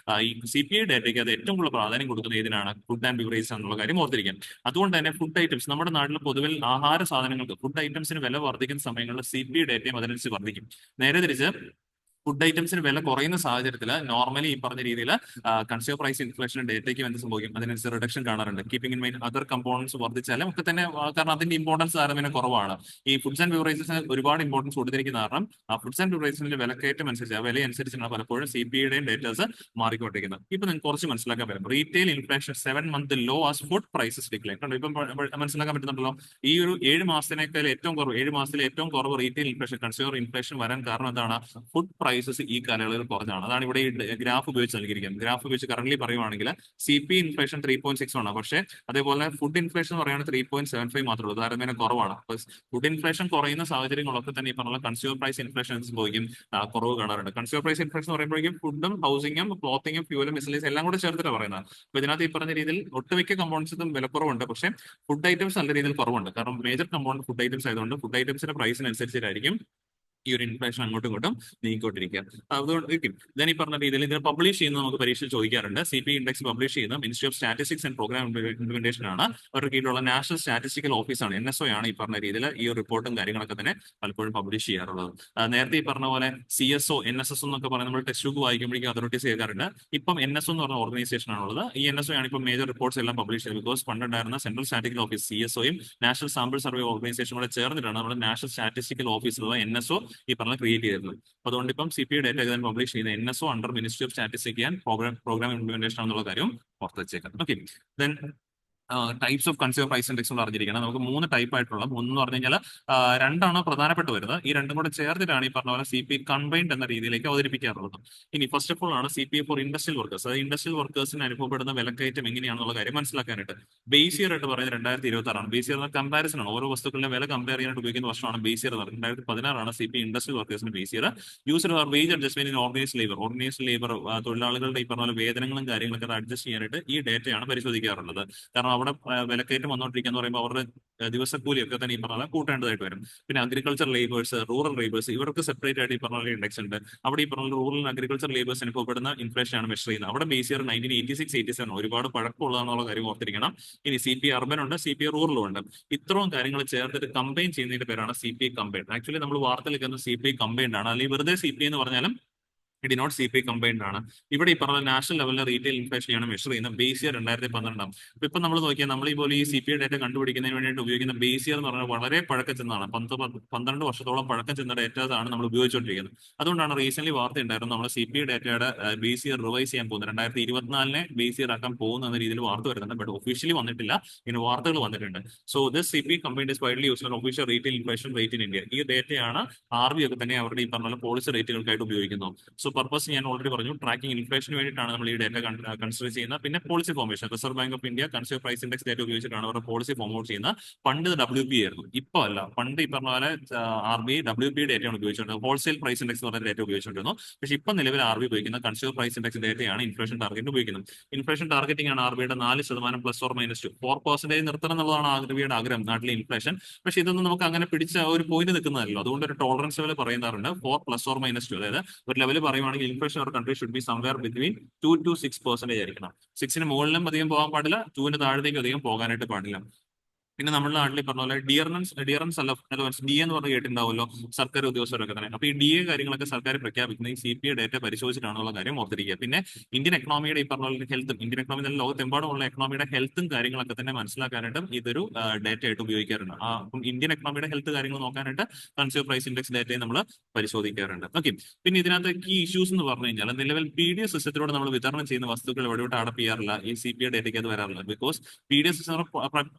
ഈ CPI ഡേറ്റയ്ക്ക് അത് ഏറ്റവും കൂടുതൽ പ്രാധാന്യം കൊടുക്കുന്നത് ഏതിനാണ്? ഫുഡ് ആൻഡ് ബിവറേജ് എന്നുള്ള കാര്യം ഓർത്തിരിക്കാം. അതുകൊണ്ട് തന്നെ ഫുഡ് ഐറ്റംസ്, നമ്മുടെ നാട്ടിൽ പൊതുവിൽ ആഹാര സാധനങ്ങൾക്ക് ഫുഡ് ഐറ്റംസിന് വില വർദ്ധിക്കുന്ന സമയങ്ങളിൽ CPI ഡേറ്റയും അതിനനുസരിച്ച് വർദ്ധിക്കും. നേരെ തിരിച്ച് ഫുഡ് ഐറ്റംസിന് വില കുറയുന്ന സാഹചര്യത്തിൽ നോർമലി ഈ പറഞ്ഞ രീതിയിൽ കൺസ്യൂമർ പ്രൈസ് ഇൻഫ്ലേഷൻ ഡേറ്റയ്ക്ക് എന്ത് സംഭവിക്കും? അതിനനുസരിച്ച് റിഡക്ഷൻ കാണാറുണ്ട്. Keeping in mind other components വർദ്ധിച്ചാലും ഒക്കെ തന്നെ, കാരണം അതിന്റെ ഇമ്പോർട്ടൻസ് താരതമ്യേന കുറവാണ്. ഈ ഫുഡ്സ് ആൻഡ് ബിവറേജസിന് ഒരുപാട് ഇമ്പോർട്ടൻസ് കൊടുത്തിരിക്കുന്ന കാരണം ആ ഫുഡ്സ് ആൻഡ് ബിവറേജസിന്റെ വിലക്കയറ്റം അനുസരിച്ച്, ആ വില അനുസരിച്ചാണ് പലപ്പോഴും CPIയുടെയും ഡേറ്റാസ് മാറിക്കൊണ്ടിരിക്കുന്നത്. ഇപ്പൊ നിങ്ങൾക്ക് കുറച്ച് മനസ്സിലാക്കാൻ പറ്റും. Retail inflation 7 month low as food prices decline. കണ്ടോ, ഇപ്പം മനസ്സിലാക്കാൻ പറ്റുന്നുണ്ടല്ലോ. ഈ ഒരു 7 മാസത്തിനേക്കാൾ ഏറ്റവും കുറവ്, 7 മാസത്തിലെ ഏറ്റവും കുറവ് റീറ്റെയിൽ ഇൻഫ്ലേഷൻ, കൺസ്യൂമർ ഇൻഫ്ലേഷൻ വരാൻ കാരണം എന്താണ്? ഫുഡ് പ്രൈസസ് ഈ കാലയളവിൽ കുറഞ്ഞാണ്. അതാണ് ഇവിടെ ഈ ഗ്രാഫ് ഉപയോഗിച്ച് നൽകിയിരിക്കുന്നത്. ഗ്രാഫ് ഉപയോഗിച്ച് കറന്റ് പറയുവാണെങ്കിൽ CPI ഇൻഫ്ലേഷൻ 3.6 ആണ്. പക്ഷേ അതേപോലെ ഫുഡ് ഇൻഫ്ലേഷൻ പറയുകയാണെങ്കിൽ 3.75 മാത്രമേ ഉള്ളൂ. താരതമ്യേന കുറവാണ്. ഫുഡ് ഇൻഫ്ലേഷൻ കുറയുന്ന സാഹചര്യങ്ങളൊക്കെ തന്നെ ഈ പറഞ്ഞ കൺസ്യൂമർ പ്രൈസ് ഇൻഫ്ലേഷൻ സംഭവിക്കും, കുറവ് കാണാറുണ്ട്. കൺസ്യൂമർ പ്രൈസ് ഇൻഫ്ലേഷൻ എന്ന് പറയുമ്പോഴേക്കും ഫുഡും ഹൗസിംഗും ക്ലോത്തിങ്ങും ഫ്യൂലും മിസ്ലേസ് എല്ലാം കൂടെ ചേർത്തിട്ടാണ് പറയുന്നത്. അപ്പൊ ഇതിനകത്ത് ഈ പറഞ്ഞ രീതിയിൽ ഒട്ടുമിക്ക കമ്പോണൻസും വിലക്കുറവുണ്ട്. പക്ഷേ ഫുഡ് ഐറ്റംസ് നല്ല രീതിയിൽ കുറവുണ്ട്. കാരണം മേജർ കമ്പോണന്റ് ഫുഡ് ഐറ്റംസ് ആയതുകൊണ്ട് ഫുഡ് ഐറ്റംസിന്റെ പ്രൈസിനനുസരിച്ചായിരിക്കും ഈ ഒരു ഇൻഫ്ലേഷൻ അങ്ങോട്ടും ഇങ്ങോട്ടും നീങ്ങിക്കൊണ്ടിരിക്കുക. അതുകൊണ്ട് ഞാൻ ഈ പറഞ്ഞ രീതിയിൽ ഇതിന് പബ്ലിഷ് ചെയ്യുന്നത് നമുക്ക് പരീക്ഷയിൽ ചോദിക്കാറുണ്ട്. CPI ഇൻഡെക്സ് പബ്ലിഷ് ചെയ്യുന്ന ministry of statistics and programme implementation ആണ്. അവരുടെ കീഴിലുള്ള നാഷണൽ സ്റ്റാറ്റിസ്റ്റിക്കൽ ഓഫീസാണ്, NSO ആണ് ഈ പറഞ്ഞ രീതിയിൽ ഈ റിപ്പോർട്ടും കാര്യങ്ങളൊക്കെ തന്നെ പലപ്പോഴും പബ്ലിഷ് ചെയ്യാറുള്ളത്. നേരത്തെ ഈ പറഞ്ഞ പോലെ CSO, NSS എന്നൊക്കെ പറഞ്ഞ് നമ്മൾ ടെക്സ്റ്റ് ബുക്ക് വായിക്കുമ്പോഴേക്കും അതോറിറ്റീസ് കേൾക്കാറുണ്ട്. ഇപ്പം NSO എന്ന് പറഞ്ഞ ഓർഗനൈസേഷൻ ആണുള്ളത്. ഈ NSO ആണ് ഇപ്പം മേജർ റിപ്പോർട്ട്സ് എല്ലാം പബ്ലിഷ് ചെയ്തത്. ബിക്കോസ് പണ്ടുണ്ടായിരുന്ന സെൻട്രൽ സ്റ്റാറ്റിസ്റ്റിക്കൽ ഓഫീസ് CSOയും നാഷണൽ സാമ്പിൾ സർവേ ഓർഗനൈസേഷൻ കൂടെ ചേർന്നിട്ടാണ് നമ്മുടെ നാഷണൽ സ്റ്റാറ്റിസ്റ്റിക്കൽ ഓഫീസിലുള്ള NSO ഈ പറഞ്ഞ ക്രിയേറ്റ് ചെയ്തിരുന്നത്. അതുകൊണ്ട് ഇപ്പം CPI ഡേറ്റ പബ്ലിഷ് ചെയ്യുന്ന NSO under ministry of statistics and programme implementation എന്നുള്ള കാര്യം ഓർത്ത് വെച്ചേക്കാം. Okay, then types of consumer price index എന്ന് അറിഞ്ഞിരിക്കണം. നമുക്ക് 3 ടൈപ്പ് ആയിട്ടുള്ള, ഒന്ന് പറഞ്ഞു കഴിഞ്ഞാൽ രണ്ടാണ് പ്രധാനപ്പെട്ട് വരുന്നത്. ഈ രണ്ടും കൂടെ ചേർത്തിട്ടാണ് ഈ പറഞ്ഞ പോലെ CPI കമ്പൈൻഡ് എന്ന രീതിയിലേക്ക് അവതരിപ്പിക്കാറുള്ളത്. ഇനി ഫസ്റ്റ് ഓഫ് ഓൾ ആണ് CPI ഫോർ ഇൻഡസ്ട്രിയൽ വർക്കേഴ്സ്. അതായത് ഇൻഡസ്ട്രിയൽ വർക്കേഴ്സിന് അനുഭവപ്പെടുന്ന വിലക്കയറ്റം എങ്ങനെയാണെന്നുള്ള കാര്യം മനസ്സിലാക്കാനായിട്ട്. ബേസ് ഇയർ ആയിട്ട് പറയുന്നത് 2026 ആണ്. ബേസ് ഇയർ എന്ന കമ്പാരിസൺ ആണ്. ഓരോ വസ്തുക്കളുടെ വില കമ്പയർ ചെയ്യാനായിട്ട് ഉപയോഗിക്കുന്ന വർഷമാണ് ബേസ് ഇയർ. 2016 ആണ് CPI ഇൻഡസ്ട്രിയൽ വർക്കേഴ്സിന് base year. Used for wage adjustment in organised labour തൊഴിലാളികളുടെ ഈ പറഞ്ഞ പോലെ വേതനങ്ങളും കാര്യങ്ങളൊക്കെ അഡ്ജസ്റ്റ് ചെയ്യാനായിട്ട് ഈ ഡേറ്റയാണ് പരിശോധിക്കാറുള്ളത്. കാരണം അവിടെ വിലക്കയറ്റം വന്നുകൊണ്ടിരിക്കുക എന്ന് പറയുമ്പോൾ അവരുടെ ദിവസക്കൂലിയൊക്കെ തന്നെ ഈ പറഞ്ഞാൽ കൂട്ടേണ്ടതായിട്ട് വരും. പിന്നെ അഗ്രികൾച്ചർ ലേബേഴ്സ്, റൂറൽ ലേബേഴ്സ്, ഇവർക്ക് സെപ്പറേറ്റ് ആയിട്ട് ഈ പറഞ്ഞ ഇൻഡെക്സ് ഉണ്ട്. അവിടെ ഈ പറഞ്ഞ റൂറൽ അഗ്രികൾച്ചർ ലേബേഴ്സ് അനുഭവപ്പെടുന്ന ഇൻഫ്ലേഷൻ ആണ് മെഷർ ചെയ്യുന്നത്. അവിടെ ബേസ് ഇയർ 1986-87 ഒരുപാട് പഴക്കമുള്ളതാണെന്നുള്ള കാര്യം ഓർത്തിരിക്കണം. ഇനി CPI അർബൻ ഉണ്ട്, CPI റൂറലും ഉണ്ട്. ഇത്രയും കാര്യങ്ങൾ ചേർത്തിട്ട് കമ്പൈൻ ചെയ്യുന്നതിന്റെ പേരാണ് CPI കമ്പൈൻഡ്. ആക്ച്വലി നമ്മൾ വാർത്തയിൽ കേൾക്കുന്ന CPI കമ്പൈൻഡ് ആണ്, അല്ലെങ്കിൽ വെറുതെ CPI എന്ന് പറഞ്ഞാലും ഡിനോട്ട് CPI കമ്പൈൻഡ് ആണ്. ഇവിടെ ഈ പറഞ്ഞ നാഷണൽ ലെവലിലെ റീറ്റെയിൽ ഇൻഫ്ലേഷനെയാണ് മെഷർ ചെയ്യുന്നത്. Base year 2012. അപ്പൊ ഇപ്പൊ നമ്മൾ നോക്കിയാൽ നമ്മൾ ഈ പോലെ ഈ CPI ഡേറ്റ കണ്ടുപിടിക്കുന്നതിന് വേണ്ടിയിട്ട് ഉപയോഗിക്കുന്ന ബേസ് ഇയർ എന്ന് പറഞ്ഞാൽ വളരെ പഴക്കം ചെന്നതാണ്. 12 വർഷത്തോളം പഴക്കം ചെന്ന ഡേറ്റാസ് ആണ് നമ്മൾ ഉപയോഗിച്ചുകൊണ്ടിരിക്കുന്നത്. അതുകൊണ്ടാണ് റീസെന്റ് വാർത്ത ഉണ്ടായിരുന്നു, നമ്മൾ CPI ഡേറ്റയുടെ ബേസ് ഇയർ റിവൈസ് ചെയ്യാൻ പോകുന്നത് 2024 ബേസ് ഇയർ ആക്കാൻ പോകുന്ന എന്ന രീതിയിൽ വാർത്ത വരുന്നുണ്ട്. ബട്ട് ഒഫീഷ്യലി വന്നിട്ടില്ല, ഇങ്ങനെ വാർത്തകൾ വന്നിട്ടുണ്ട്. So this CPI combined is widely used on official retail inflation rate in India. ഈ ഡേറ്റയാണ് RBI ഒക്കെ തന്നെ അവരുടെ ഈ പറഞ്ഞ പോളിസി റേറ്റുകൾക്കായിട്ട് ഉപയോഗിക്കുന്നത്. സോ പർപ്പസ് ഞാൻ ഓൾറെഡി പറഞ്ഞു, ട്രാക്കിംഗ് ഇൻഫ്ലേഷന് വേണ്ടിയിട്ടാണ് നമ്മൾ ഈ ഡേറ്റ കൺസിഡർ ചെയ്യുന്നത്. പിന്നെ policy formation, reserve bank of India consumer price index data ഉപയോഗിച്ചിട്ടാണ് അവരുടെ പോളിസി ഫോർമേറ്റ് ചെയ്യുന്നത്. പണ്ട് WP ആയിരുന്നു, ഇപ്പൊ അല്ല. പണ്ട് ഈ പറഞ്ഞ പോലെ RBI WP ഡേറ്റയാണ് ഉപയോഗിച്ചിട്ടുള്ളത്, ഹോൾസെയിൽ പ്രൈസ് ഇൻഡെക്സ് എന്ന് പറഞ്ഞ ഡേറ്റ ഉപയോഗിച്ചിട്ടുണ്ടായിരുന്നു. പക്ഷേ ഇപ്പൊ നിലവിൽ RBI ഉപയോഗിക്കുന്ന കൺസ്യൂമർ പ്രൈസ് ഇൻഡെക്സ് ഡേറ്റയാണ് ഇൻഫ്ലേഷൻ ടാർഗറ്റ് ഉപയോഗിക്കുന്നത്. ഇൻഫ്ലേഷൻ ടാർഗറ്റിംഗ് ആണ് RBIയുടെ 4% +or-2 4% നിർത്തണം എന്നുള്ളതാണ് RBIയുടെ ആഗ്രഹം നാട്ടിലെ ഇൻഫ്ലേഷൻ. പക്ഷേ ഇതൊന്നും നമുക്ക് അങ്ങനെ പിടിച്ച ഒരു പോയിന്റ് നിൽക്കുന്നതല്ലോ. അതുകൊണ്ട് ഒരു ടോളറൻസ് ലെവൽ പറയാറുണ്ട് 4 +or-2. അതായത് ഒരു ലെവൽ പറയുവാണെങ്കിൽ inflation our country should be somewhere between 2 to 6% ആയിരിക്കണം. 6ന് മുകളിലും അധികം പോകാൻ പാടില്ല, 2ന് താഴത്തേക്ക് അധികം പോകാനായിട്ട് പാടില്ല. പിന്നെ നമ്മുടെ നാട്ടിൽ പറഞ്ഞ പോലെ ഡിയർനൻസ് അല്ല, DA എന്ന് പറഞ്ഞ് കേട്ടിട്ടുണ്ടാവുമല്ലോ, സർക്കാർ ഉദ്യോഗസ്ഥരൊക്കെ തന്നെ. അപ്പൊ ഈ DA കാര്യങ്ങളൊക്കെ സർക്കാർ പ്രഖ്യാപിക്കുന്നത് ഈ CPI ഡേറ്റ പരിശോധിച്ചിട്ടാണെന്നുള്ള കാര്യം ഓർത്തിരിക്കുക. പിന്നെ ഇന്ത്യൻ എക്കണോമിയുടെ ഈ പറഞ്ഞ പോലെ ഹെൽത്തും, ഇന്ത്യൻ എക്കണോമി തന്നെ ലോകത്തെമ്പാടുമുള്ള എക്കണോമിയുടെ ഹെൽത്തും കാര്യങ്ങളൊക്കെ തന്നെ മനസ്സിലാക്കാനായിട്ടും ഇതൊരു ഡേറ്റ ആയിട്ട് ഉപയോഗിക്കാറുണ്ട്. അപ്പം ഇന്ത്യൻ എക്കണോമിയുടെ ഹെൽത്ത് കാര്യങ്ങൾ നോക്കാനായിട്ട് കൺസ്യൂമർ പ്രൈസ് ഇൻഡെക്സ് ഡേറ്റയെ നമ്മൾ പരിശോധിക്കാറുണ്ട്. ഓക്കെ, പിന്നെ ഇതിനകത്ത് കീ ഇഷ്യൂസ് എന്ന് പറഞ്ഞു കഴിഞ്ഞാൽ നിലവിൽ PDF സിസ്റ്റത്തിലൂടെ നമ്മൾ വിതരണം ചെയ്യുന്ന വസ്തുക്കൾ എവിടെയോട്ട് അടപ്പ് ചെയ്യാറില്ല, ഈ CPI ഡേറ്റയ്ക്ക് അത് വരാറില്ല. Because PDF system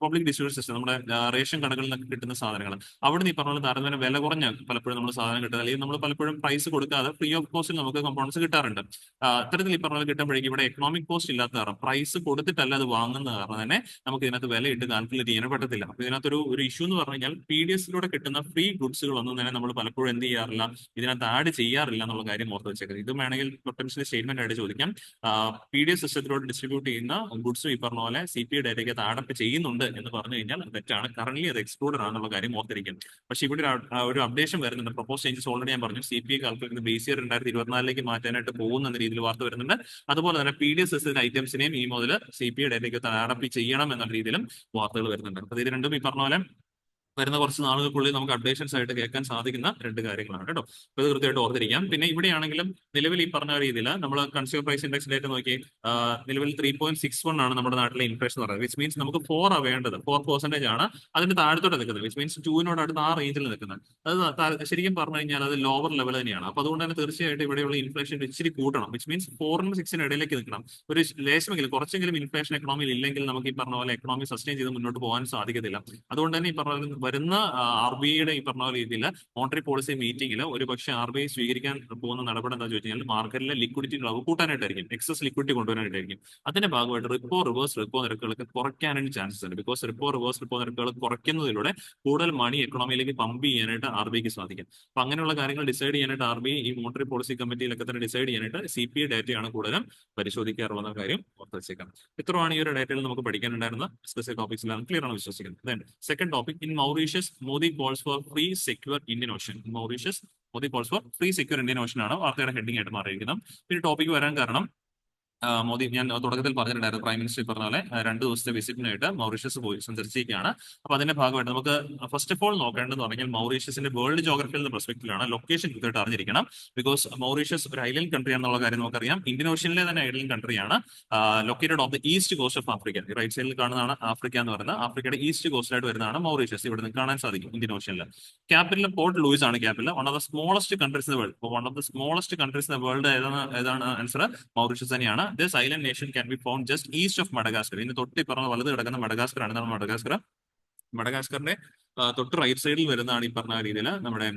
public distribution, നമ്മുടെ റേഷൻ കടകളിൽ നിന്നൊക്കെ കിട്ടുന്ന സാധനങ്ങൾ, അവിടെ നിന്ന് ഈ പറഞ്ഞ പോലെ താരതമ്യേന വില കുറഞ്ഞ പലപ്പോഴും നമ്മൾ സാധനം കിട്ടുന്നത്, അല്ലെങ്കിൽ നമ്മൾ പലപ്പോഴും പ്രൈസ് കൊടുക്കാതെ ഫ്രീ ഓഫ് കോസ്റ്റിൽ നമുക്ക് കമ്പോണൻസ് കിട്ടാറുണ്ട്. അത്തരത്തിൽ ഈ പറഞ്ഞ പോലെ കിട്ടുമ്പോഴേക്കും ഇവിടെ എക്കണോമിക് കോസ്റ്റ് ഇല്ലാത്ത കാരണം, പ്രൈസ് കൊടുത്തിട്ടല്ല അത് വാങ്ങുന്ന കാരണം തന്നെ നമുക്ക് ഇതിനകത്ത് വിലയിട്ട് കാൽക്കുലേറ്റ് ചെയ്യാൻ പറ്റത്തില്ല. അപ്പൊ ഇതിനകത്തൊരു ഇഷ്യൂ എന്ന് പറഞ്ഞു കഴിഞ്ഞാൽ PDSലൂടെ കിട്ടുന്ന ഫ്രീ ഗുഡ്സുകളൊന്നും തന്നെ നമ്മൾ പലപ്പോഴും എന്ത് ചെയ്യാറില്ല, ഇതിനകത്ത് ആഡ് ചെയ്യാറില്ല എന്നുള്ള കാര്യം ഓർത്ത് വെച്ചേക്കുന്നത്. ഇത് വേണമെങ്കിൽ പൊട്ടൻഷ്യലി സ്റ്റേറ്റ്മെന്റ് ആയിട്ട് ചോദിക്കാം. PDF സിസ്റ്റത്തിലൂടെ ഡിസ്ട്രിബ്യൂട്ട് ചെയ്യുന്ന ഗുഡ്സും ഈ പറഞ്ഞ പോലെ CPI ഡേറ്റയ്ക്ക് ആഡപ്പ് ചെയ്യുന്നുണ്ട് എന്ന് പറഞ്ഞു കഴിഞ്ഞാൽ തെറ്റാണ്. കറന്റ് അത് എക്സ്ക്ലൂഡഡ് ആണെന്നുള്ള കാര്യം ഓർത്തിരിക്കും. പക്ഷേ ഇവിടെ ഒരു അപ്ഡേഷൻ വരുന്നുണ്ട്. പ്രപ്പോസ് ചേഞ്ചസ് ഓൾറെഡി ഞാൻ പറഞ്ഞു, CPI കാൽക്കുലേറ്റ് ബേസ് ഇയർ 2024 മാറ്റാനായിട്ട് പോകുന്ന രീതിയിൽ വാർത്ത വരുന്നുണ്ട്. അതുപോലെ തന്നെ PDF സിസ്റ്റത്തിൽ ഐറ്റംസിനെയും ഈ മുതൽ CPI ഡേറ്റയ്ക്ക് അഡാപ്റ്റ് ചെയ്യണം എന്ന രീതിയിലും വാർത്തകൾ വരുന്നുണ്ട്. അപ്പൊ ഇത് രണ്ടും ഈ പറഞ്ഞ പോലെ വരുന്ന കുറച്ച് നാളുകൾക്കുള്ളിൽ നമുക്ക് അപ്ഡേഷൻസ് ആയിട്ട് കേൾക്കാൻ സാധിക്കുന്ന രണ്ട് കാര്യങ്ങളാണ് കേട്ടോ. അപ്പൊ ഇത് കൃത്യമായിട്ട് ഓർത്തിരിക്കാം. പിന്നെ ഇവിടെയാണെങ്കിലും നിലവിൽ ഈ പറഞ്ഞ രീതിയിൽ നമ്മൾ കൺസ്യൂമർ പ്രൈസ് ഇൻഡെക്സ് ഡേറ്റ നോക്കി, നിലവിൽ 3.61 ആണ് നമ്മുടെ നാട്ടിലെ ഇൻഫ്ലേഷൻ എന്ന് പറയുന്നത്. വിച്ച് മീൻസ് നമുക്ക് 4 ആണ് വേണ്ടത്, 4% ആണ് അതിന്റെ താഴത്തോട്ട് നിൽക്കുന്നത്. വിച്ച് മീൻസ് 2നോട് അടുത്ത് ആ റേഞ്ചിൽ നിൽക്കുന്നത്. അത് ശരിക്കും പറഞ്ഞു കഴിഞ്ഞാൽ അത് ലോവർ ലെവൽ തന്നെയാണ്. അപ്പൊ അതുകൊണ്ട് തന്നെ തീർച്ചയായിട്ടും ഇവിടെയുള്ള ഇൻഫ്ലേഷൻ ഇച്ചിരി കൂട്ടണം. വിച്ച് മീൻസ് 4നും 6നും ഇടയിലേക്ക് നിൽക്കണം. ഒരു ലേശമെങ്കിലും കുറച്ചെങ്കിലും ഇൻഫ്ലേഷൻ എക്കണോമിയിൽ ഇല്ലെങ്കിൽ നമുക്ക് ഈ പറഞ്ഞ പോലെ എക്കണോമി സസ്റ്റെയിൻ ചെയ്ത് മുന്നോട്ട് പോകാൻ സാധിക്കത്തില്ല. അതുകൊണ്ട് തന്നെ ഈ പറഞ്ഞ വരുന്ന RBIയുടെ ഈ പറഞ്ഞ രീതിയിൽ മോണിറ്ററി പോളിസി മീറ്റിംഗിൽ ഒരു പക്ഷേ RBI സ്വീകരിക്കാൻ പോകുന്ന നടപടി എന്താ ചോദിച്ചു കഴിഞ്ഞാൽ മാർക്കറ്റിലെ ലിക്വിഡിറ്റി അളവ് കൂട്ടാനായിട്ടായിരിക്കും, എക്സസ് ലിക്വിഡിറ്റി കൊണ്ടുവരാനായിട്ടായിരിക്കും. അതിന്റെ ഭാഗമായിട്ട് റിവേഴ്സ് റിപ്പോ നിരക്കുകളൊക്കെ കുറയ്ക്കാനായിട്ട് ചാൻസസ് ഉണ്ട്. ബിക്കോസ് റിവേഴ്സ് റിപ്പോ നിരക്കുകൾ കുറയ്ക്കുന്നതിലൂടെ കൂടുതൽ മണി എക്കണോമിയിലേക്ക് പമ്പ് ചെയ്യാനായിട്ട് RBIക്ക് സാധിക്കും. അപ്പൊ അങ്ങനെയുള്ള കാര്യങ്ങൾ ഡിസൈഡ് ചെയ്യാനായിട്ട് RBI ഈ മോണിറ്ററി പോളിസി കമ്മിറ്റിയിലൊക്കെ തന്നെ ഡിസൈഡ് ചെയ്യാനായിട്ട് CPI ഡേറ്റയാണ് കൂടുതലും പരിശോധിക്കാറുള്ള കാര്യം ഓർത്ത് വെച്ചേക്കാം. ഇത്രയാണ് ഈ ഒരു ഡേറ്റയിൽ നമുക്ക് പഠിക്കാനുണ്ടായിരുന്ന ഡിസ്കസ് ടോപ്പിക്സിലാണ്. ക്ലിയർ ആണ് വിശ്വസിക്കുന്നത്. Second topic, in Mauritius Modi calls for free secure Indian Ocean. Mauritius, Modi calls for free secure Indian Ocean ആണ് വാർത്തയുടെ ഹെഡിങ് ആയിട്ട് മാറിയിരിക്കുന്നത്. പിന്നെ ടോപ്പിക് വരാൻ കാരണം മോദി, ഞാൻ തുടക്കത്തിൽ പറഞ്ഞിട്ടുണ്ടായിരുന്നു, പ്രൈം മിനിസ്റ്റർ പറഞ്ഞ പോലെ 2 ദിവസത്തെ വിസിറ്റിനായിട്ട് മൗറീഷ്യസ് പോയി സന്ദർശിക്കുകയാണ്. അപ്പൊ അതിന്റെ ഭാഗമായിട്ട് നമുക്ക് ഫസ്റ്റ് ഓഫ് ഓൾ നോക്കേണ്ടതെന്ന് പറഞ്ഞാൽ മൗറീഷ്യസിന്റെ വേൾഡ് ജോഗ്രഫിയിൽ നിന്ന് പെർസ്പെക്റ്റീവിലാണ്. ലൊക്കേഷൻ കൃത്യമായിട്ട് അറിഞ്ഞിരിക്കണം. ബിക്കോസ് മൗറീഷ്യസ് ഒരു ഐലൻഡ് കൺട്രി ആണെന്നുള്ള കാര്യം നമുക്കറിയാം. ഇന്ത്യൻ ഓഷ്യനിലെ തന്നെ ഐലൻഡ് കൺട്രിയാണ്. Located of the east coast of Africa. Right സൈഡിൽ കാണുന്നതാണ് ആഫ്രിക്ക എന്ന് പറയുന്നത്. ആഫ്രിക്കയുടെ ഈസ്റ്റ് കോസ്റ്റിലായിട്ട് വരുന്നതാണ് മൗറീഷ്യസ്. ഇവിടെ നിന്ന് കാണാൻ സാധിക്കും ഇന്ത്യൻ ഓഷ്യനിൽ. ക്യാപിറ്റൽ പോർട്ട് ലൂയിസ് ആണ് capital. One of the smallest countries in the world. One of the smallest countries in the world ഏതാണ് ആൻസർ? മൗറീഷ്യസ് തന്നെയാണ്. This island nation can be found just east of Madagascar. ഇതിന് തൊട്ട് പറഞ്ഞ വലത് കിടക്കുന്ന Madagascar ആണ്. മഡഗാസ്കറിന്റെ തൊട്ട് റൈറ്റ് സൈഡിൽ വരുന്നതാണ് ഈ പറഞ്ഞ രീതിയിൽ നമ്മുടെ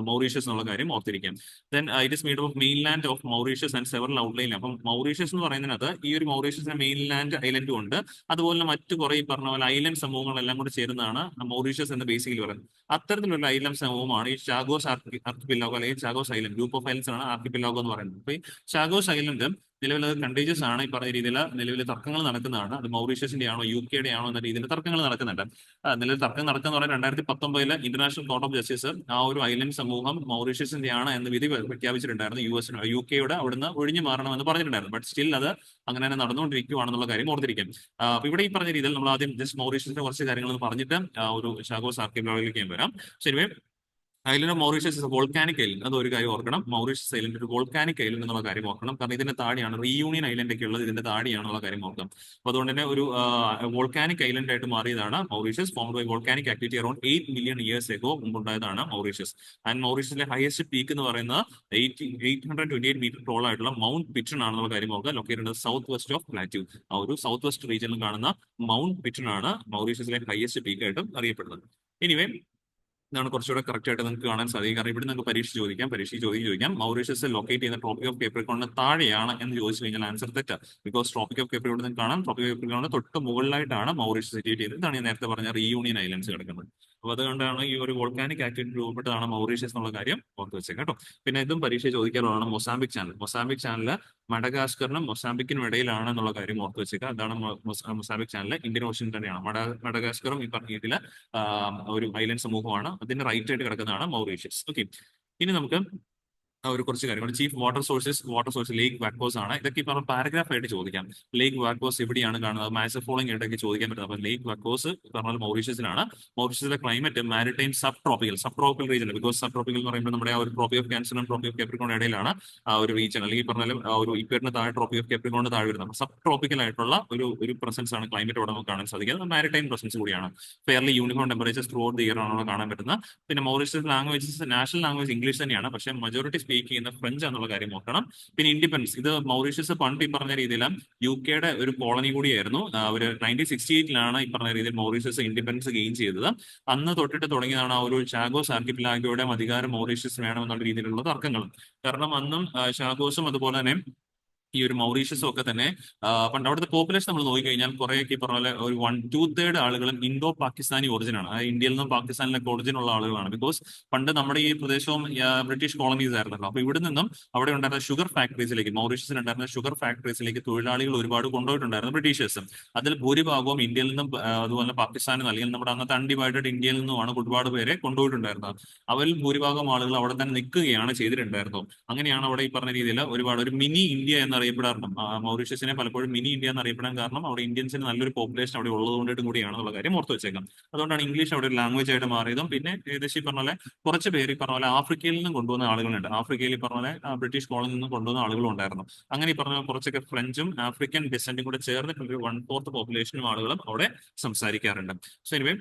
മൗറീഷ്യസ് എന്നുള്ള കാര്യം ഓർത്തിരിക്കാം. Then it is made of mainland of Mauritius and several outline. അപ്പം മൗറീഷ്യസ് എന്ന് പറയുന്നതിനകത്ത് ഈ ഒരു മൗറീഷ്യസിന്റെ മെയിൻലാൻഡ് ഐലൻഡും ഉണ്ട്. അതുപോലെ മറ്റു കുറെ ഈ പറഞ്ഞ പോലെ ഐലൻഡ് സമൂഹങ്ങളെല്ലാം കൂടി ചേരുന്നതാണ് മൗറീഷ്യസ് എന്ന് ബേസിക്കലി പറയുന്നത്. അത്തരത്തിലുള്ള ഐലൻഡ് സമൂഹമാണ് ഈ ചാഗോസ് ആർക്കിപ്പിലാഗോ അല്ലെങ്കിൽ Chagos island. Group of islands ആണ് ആർക്കിപ്പിലാഗോ എന്ന് പറയുന്നത്. അപ്പൊ ഈ ചാഗോസ് ഐലൻഡ് നിലവിൽ അത് കണ്ടീജിയസ് ആണ്. ഈ പറഞ്ഞ രീതിയിൽ നിലവിൽ തർക്കങ്ങൾ നടക്കുന്നതാണ്. അത് മൗറീഷ്യസിന്റെ ആണോ UK ആണോ എന്ന രീതിയിൽ തർക്കങ്ങൾ നടക്കുന്നുണ്ട്. നിലവിൽ തർക്കം നടക്കുന്ന പറഞ്ഞാൽ 2019 ഇന്റർനാഷണൽ കോർട്ട് ഓഫ് ജസ്റ്റിസ് ആ ഒരു ഐലൻഡ് സമൂഹം മൗറീഷ്യസിന്റെ ആണ് എന്ന് വിധി പ്രഖ്യാപിച്ചിട്ടുണ്ടായിരുന്നു. UK അവിടുന്ന് ഒഴിഞ്ഞു മാറണമെന്ന് പറഞ്ഞിട്ടുണ്ടായിരുന്നു. ബട്ട് സ്റ്റിൽ അത് അങ്ങനെ തന്നെ നടന്നുകൊണ്ടിരിക്കുകയാണെന്നുള്ള കാര്യം ഓർത്തിരിക്കും. അപ്പൊ ഇവിടെ ഈ പറഞ്ഞ രീതിയിൽ നമ്മൾ ആദ്യം ജസ്റ്റ് മൗറീഷ്യസിന്റെ കുറച്ച് കാര്യങ്ങൾ പറഞ്ഞിട്ട് ഒരു ചാഗോസ് ആർക്കിപ്പിലാഗോയിലേക്ക് വരാം. ശരി, island of Mauritius is volcanic island. അത് ഒരു കാര്യം ഓർക്കണം. മൗറീഷ്യസ് ഐലൻഡ് ഒരു വോൾക്കാനിക് ഐലൻഡ് എന്നുള്ള കാര്യം ഓർക്കണം. കാരണം ഇതിന്റെ താടിയാണ് റീയൂണിയൻ ഐലൻഡ് ഒക്കെ ഉള്ളത്, ഇതിന്റെ താടിയാണെന്നുള്ള കാര്യം ഓർക്കണം. അപ്പൊ അതുകൊണ്ട് തന്നെ ഒരു വോൾക്കാനിക് ഐലൻഡ് ആയിട്ട് മാറിയതാണ് Mauritius. Formed by volcanic activity around 8 million years ago മുമ്പുണ്ടായതാണ് മൗറീഷ്യസ്. ആൻഡ് മൗറീഷ്യസിലെ ഹയസ്റ്റ് പീക്ക് എന്ന് പറയുന്നത് 828 മീറ്റർ ടോൾ ആയിട്ടുള്ള മൗണ്ട് പിറ്റൺ ആണെന്നുള്ള കാര്യം ഓർക്കുക. Located south west of plateau. ആ ഒരു സൗത്ത് വെസ്റ്റ് റീജിയനിൽ കാണുന്ന മൗണ്ട് പിറ്റൺ ആണ് മൗറീഷ്യസിലെ ഹയസ്റ്റ് പീക്ക് ആയിട്ടും അറിയപ്പെടുന്നത്. എനിവേ ഇതാണ് കുറച്ചുകൂടെ കറക്റ്റ് ആയിട്ട് നിങ്ങൾക്ക് കാണാൻ സാധിക്കും. കാരണം ഇവിടെ നിങ്ങൾക്ക് പരീക്ഷയ്ക്ക് ചോദിക്കാം മൗറീഷ്യസ് ലൊക്കേറ്റ് ചെയ്യുന്ന ട്രോപ്പിക് ഓഫ് കേപ്രിക്കോണിന് താഴെയാണ് എന്ന് ചോദിച്ചു കഴിഞ്ഞാൽ ആൻസർ തെറ്റാ. ബിക്കോസ് ട്രോപ്പിക് ഓഫ് കേപ്രിക്കോൺ നിങ്ങൾക്ക് കാണാം, ട്രോപ്പിക് ഓഫ് കേപ്രിക്കോണിന് തൊട്ട് മുകളിലായിട്ടാണ് മൗറീഷ്യസ് സിറ്റുവേറ്റ് ചെയ്തത്. ഇതാണ് ഞാൻ നേരത്തെ പറഞ്ഞ റീയൂണിയൻ ഐലൻഡ്സ് കിടക്കുന്നത്. അപ്പോൾ അതുകൊണ്ടാണ് ഈ ഒരു വോൾക്കാനിക് ആക്ടിവിറ്റി രൂപപ്പെട്ടതാണ് മൗറീഷ്യസ് എന്നുള്ള കാര്യം ഓർത്ത് വെച്ചേക്കാം കേട്ടോ. പിന്നെ ഇതും പരീക്ഷ ചോദിക്കാനുള്ളതാണ് മൊസാംബിക് ചാനൽ മഡഗാസ്കറിനും മൊസാംബിക്കിനും ഇടയിലാണ് എന്നുള്ള കാര്യം ഓർത്ത് വെച്ചേക്കുക. അതാണ് മൊസാംബിക് ചാനൽ ഇന്ത്യൻ ഓഷ്യൻ തന്നെയാണ്. മഡഗാസ്കറും ഈ പറഞ്ഞ ഇതിൽ ഒരു ഐലൻഡ് സമൂഹമാണ്. അതിന്റെ റൈറ്റ് ആയിട്ട് കിടക്കുന്നതാണ് മൗറീഷ്യസ്. ഓക്കെ, ഇനി നമുക്ക് ഒരു കുറച്ച് കാര്യങ്ങൾ. ചീഫ് വാട്ടർ സോഴ്സ് ലേക്ക് വാക്കോസ് ആണ്. ഇതൊക്കെ ഈ പറഞ്ഞ പാരഗ്രാഫ് ആയിട്ട് ചോദിക്കാം. ലേക്ക് വാക്കോസ് എവിടെയാണ് കാണുന്നത്, മാച്ച് ഫോളോയിങ് ആയിട്ടൊക്കെ ചോദിക്കാൻ പറ്റുന്നത്. അപ്പൊ ലേക്ക് വാക്കോസ് പറഞ്ഞാൽ മൗറീഷ്യസിലാണ്. മൗറീഷ്യസിലെ climate maritime sub tropical region. Because sub tropical എന്ന് പറയുമ്പോൾ നമ്മുടെ ആ ഒരു ട്രോപ്പി ഓഫ് ക്യാൻസറും ട്രോപ്പി ഓഫ് കേപ്രിക്കോൺ ഇടയിലാണ് ആ ഒരു റീജിയൻ, അല്ലെങ്കിൽ പറഞ്ഞാലും ആ ഒരു ഇക്വേറ്ററിന് താഴെ ട്രോപ്പി ഓഫ് കേപ്രിക്കോണിന് താഴെ വരുന്നത്. സബ് ട്രോപ്പിക്കൽ ആയിട്ടുള്ള ഒരു പ്രസൻസ് ആണ് ക്ലൈമറ്റ് ഇവിടെ നമുക്ക് കാണാൻ സാധിക്കുന്നത്. മാരിടൈം പ്രസൻസ് കൂടിയാണ്. Fairly uniform temperature through out the year ആണ് കാണാൻ പറ്റുന്നത്. പിന്നെ Mauritius languages national language English തന്നെയാണ്, പക്ഷേ മജോറിറ്റി സ്പീക്ക് ചെയ്യുന്ന ഫ്രഞ്ച് എന്നുള്ള കാര്യം നോക്കണം. പിന്നെ ഇൻഡിപെൻഡൻസ്, ഇത് മൗറീഷ്യസ് പണ്ട് ഈ പറഞ്ഞ രീതിയിൽ UK ഒരു കോളനി കൂടിയായിരുന്നു. അവർ 1968 ഈ പറഞ്ഞ രീതിയിൽ മൗറീഷ്യസ് ഇൻഡിപെൻഡൻസ് ഗെയിൻ ചെയ്തത്. അന്ന് തൊട്ടിട്ട് തുടങ്ങിയതാണ് ആ ഒരു ചാഗോസ് ആർക്കിപ്പിലാഗോയുടെ അധികാരം മൗറീഷ്യസ് വേണമെന്നുള്ള രീതിയിലുള്ള തർക്കങ്ങൾ. കാരണം അന്നും ചാഗോസും അതുപോലെ തന്നെ ഈ ഒരു മൗറീഷ്യസും ഒക്കെ തന്നെ പണ്ട് അവിടുത്തെ പോപ്പുലേഷൻ നമ്മൾ നോക്കിക്കഴിഞ്ഞാൽ കുറേയൊക്കെ ഈ പറഞ്ഞ പോലെ ഒരു 1/2 ആളുകളും ഇൻഡോ പാകിസ്ഥാനി ഒറിജിൻ ആണ്. ഇന്ത്യയിൽ നിന്നും പാകിസ്ഥാനിലൊക്കെ ഒറിജിൻ ഉള്ള ആളുകളാണ്. ബിക്കോസ് പണ്ട് നമ്മുടെ ഈ പ്രദേശവും ബ്രിട്ടീഷ് കോളനീസ് ആയിരുന്നല്ലോ. അപ്പൊ ഇവിടെ നിന്നും അവിടെ ഉണ്ടായിരുന്ന ഷുഗർ ഫാക്ടറീസിലേക്ക്, മൗറീഷ്യസിൽ ഉണ്ടായിരുന്ന ഷുഗർ ഫാക്ടറീസിലേക്ക് തൊഴിലാളികൾ ഒരുപാട് കൊണ്ടുപോയിട്ടുണ്ടായിരുന്നു ബ്രിട്ടീഷേഴ്സും. അതിൽ ഭൂരിഭാഗവും ഇന്ത്യയിൽ നിന്നും അതുപോലെ പാകിസ്ഥാനിൽ നിന്ന്, അല്ലെങ്കിൽ നമ്മുടെ അന്നത്തെ അൺഡിവൈഡഡ് ഇന്ത്യയിൽ നിന്നുമാണ് ഒരുപാട് പേരെ കൊണ്ടുപോയിട്ടുണ്ടായിരുന്നത്. അവരിൽ ഭൂരിഭാഗം ആളുകൾ അവിടെ തന്നെ നിൽക്കുകയാണ് ചെയ്തിട്ടുണ്ടായിരുന്നത്. അങ്ങനെയാണ് അവിടെ ഈ പറഞ്ഞ രീതിയിൽ ഒരുപാട് ഒരു മിനി ഇന്ത്യ എന്നറിയപ്പെടാറുണ്ട്. മൗറീഷ്യസിനെ പലപ്പോഴും മിനി ഇന്ത്യ എന്നറിയപ്പെടാൻ കാരണം അവിടെ ഇന്ത്യൻസിന് നല്ലൊരു പോപ്പുലേഷൻ അവിടെ ഉള്ളതുകൊണ്ടിട്ടും കൂടിയാണെന്നുള്ള കാര്യം ഓർത്ത് വെച്ചേക്കാം. അതുകൊണ്ടാണ് ഇംഗ്ലീഷ് അവിടെ ഒരു ലാംഗ്വേജ് ആയിട്ട് മാറിയതും. പിന്നെ ഏകദേശം ഈ പറഞ്ഞ പോലെ കുറച്ച് പേര് ഈ പറഞ്ഞ പോലെ ആഫ്രിക്കയിൽ നിന്നും കൊണ്ടുവന്ന ആളുകളുണ്ട്. ആഫ്രിക്കയിൽ ഈ പറഞ്ഞ പോലെ ബ്രിട്ടീഷ് കോളനിയിൽ നിന്നും കൊണ്ടുവന്ന ആളുകളും ഉണ്ടായിരുന്നു. അങ്ങനെ ഈ പറഞ്ഞ കുറച്ചൊക്കെ ഫ്രഞ്ചും ആഫ്രിക്കൻ ഡിസെന്റും കൂടെ ചേർന്നിട്ടുള്ള ഒരു 1/4 പോപ്പുലേഷനും ആളുകളും അവിടെ സംസാരിക്കാറുണ്ട്. സോ എനിവേ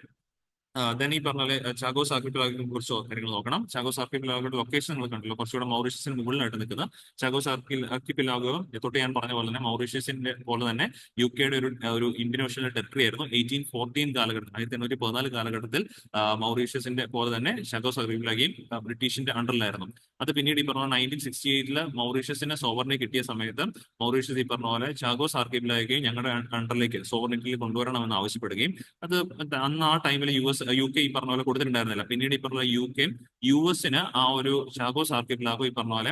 ദെൻ ഈ പറഞ്ഞ പോലെ ചാഗോസ് ആർക്കിപ്പിലാഗോയെ കുറിച്ച് കാര്യങ്ങൾ നോക്കണം. ചാഗോസ് ആർക്കിപ്പിലാഗോയുടെ ലൊക്കേഷൻ നിങ്ങൾ കണ്ടല്ലോ, കുറച്ചുകൂടെ മൗറീഷ്യസിന് മുകളിലായിട്ട് നിൽക്കുന്ന ചാഗോസ് ആർക്കിപ്പിലാഗോ തൊട്ട് ഞാൻ പറഞ്ഞ പോലെ തന്നെ മൗറീഷ്യസിന്റെ പോലെ തന്നെ UK ഒരു ഇന്ത്യൻ ഓഷ്യനിലെ ടെറിട്ടറി ആയിരുന്നു. 1814 കാലഘട്ടത്തിൽ, 1814 കാലഘട്ടത്തിൽ മൗറീഷ്യസിന്റെ പോലെ തന്നെ ചാഗോസ് ആർക്കിപ്പിലാഗോയും ബ്രിട്ടീഷിന്റെ അണ്ടറിലായിരുന്നു. അത് പിന്നീട് ഈ പറഞ്ഞ 1968 മൗറീഷ്യസിന് സോവറിനെ കിട്ടിയ സമയത്ത് മൗറീഷ്യസ് ഈ പറഞ്ഞ പോലെ ചാഗോസ് ആർക്കിപ്പിലാഗോയും ഞങ്ങളുടെ അണ്ടറിലേക്ക് സോവറിനിറ്റിയിൽ കൊണ്ടുവരണമെന്ന് ആവശ്യപ്പെടുകയും അത് അന്ന് ആ ടൈമിൽ UK ഈ പറഞ്ഞ പോലെ കൊടുത്തിട്ടുണ്ടായിരുന്നില്ല. പിന്നീട് ഈ പറഞ്ഞ US ആ ഒരു ചാഗോസ് ആർക്കിപ്പിലാഗോ ഈ പറഞ്ഞ പോലെ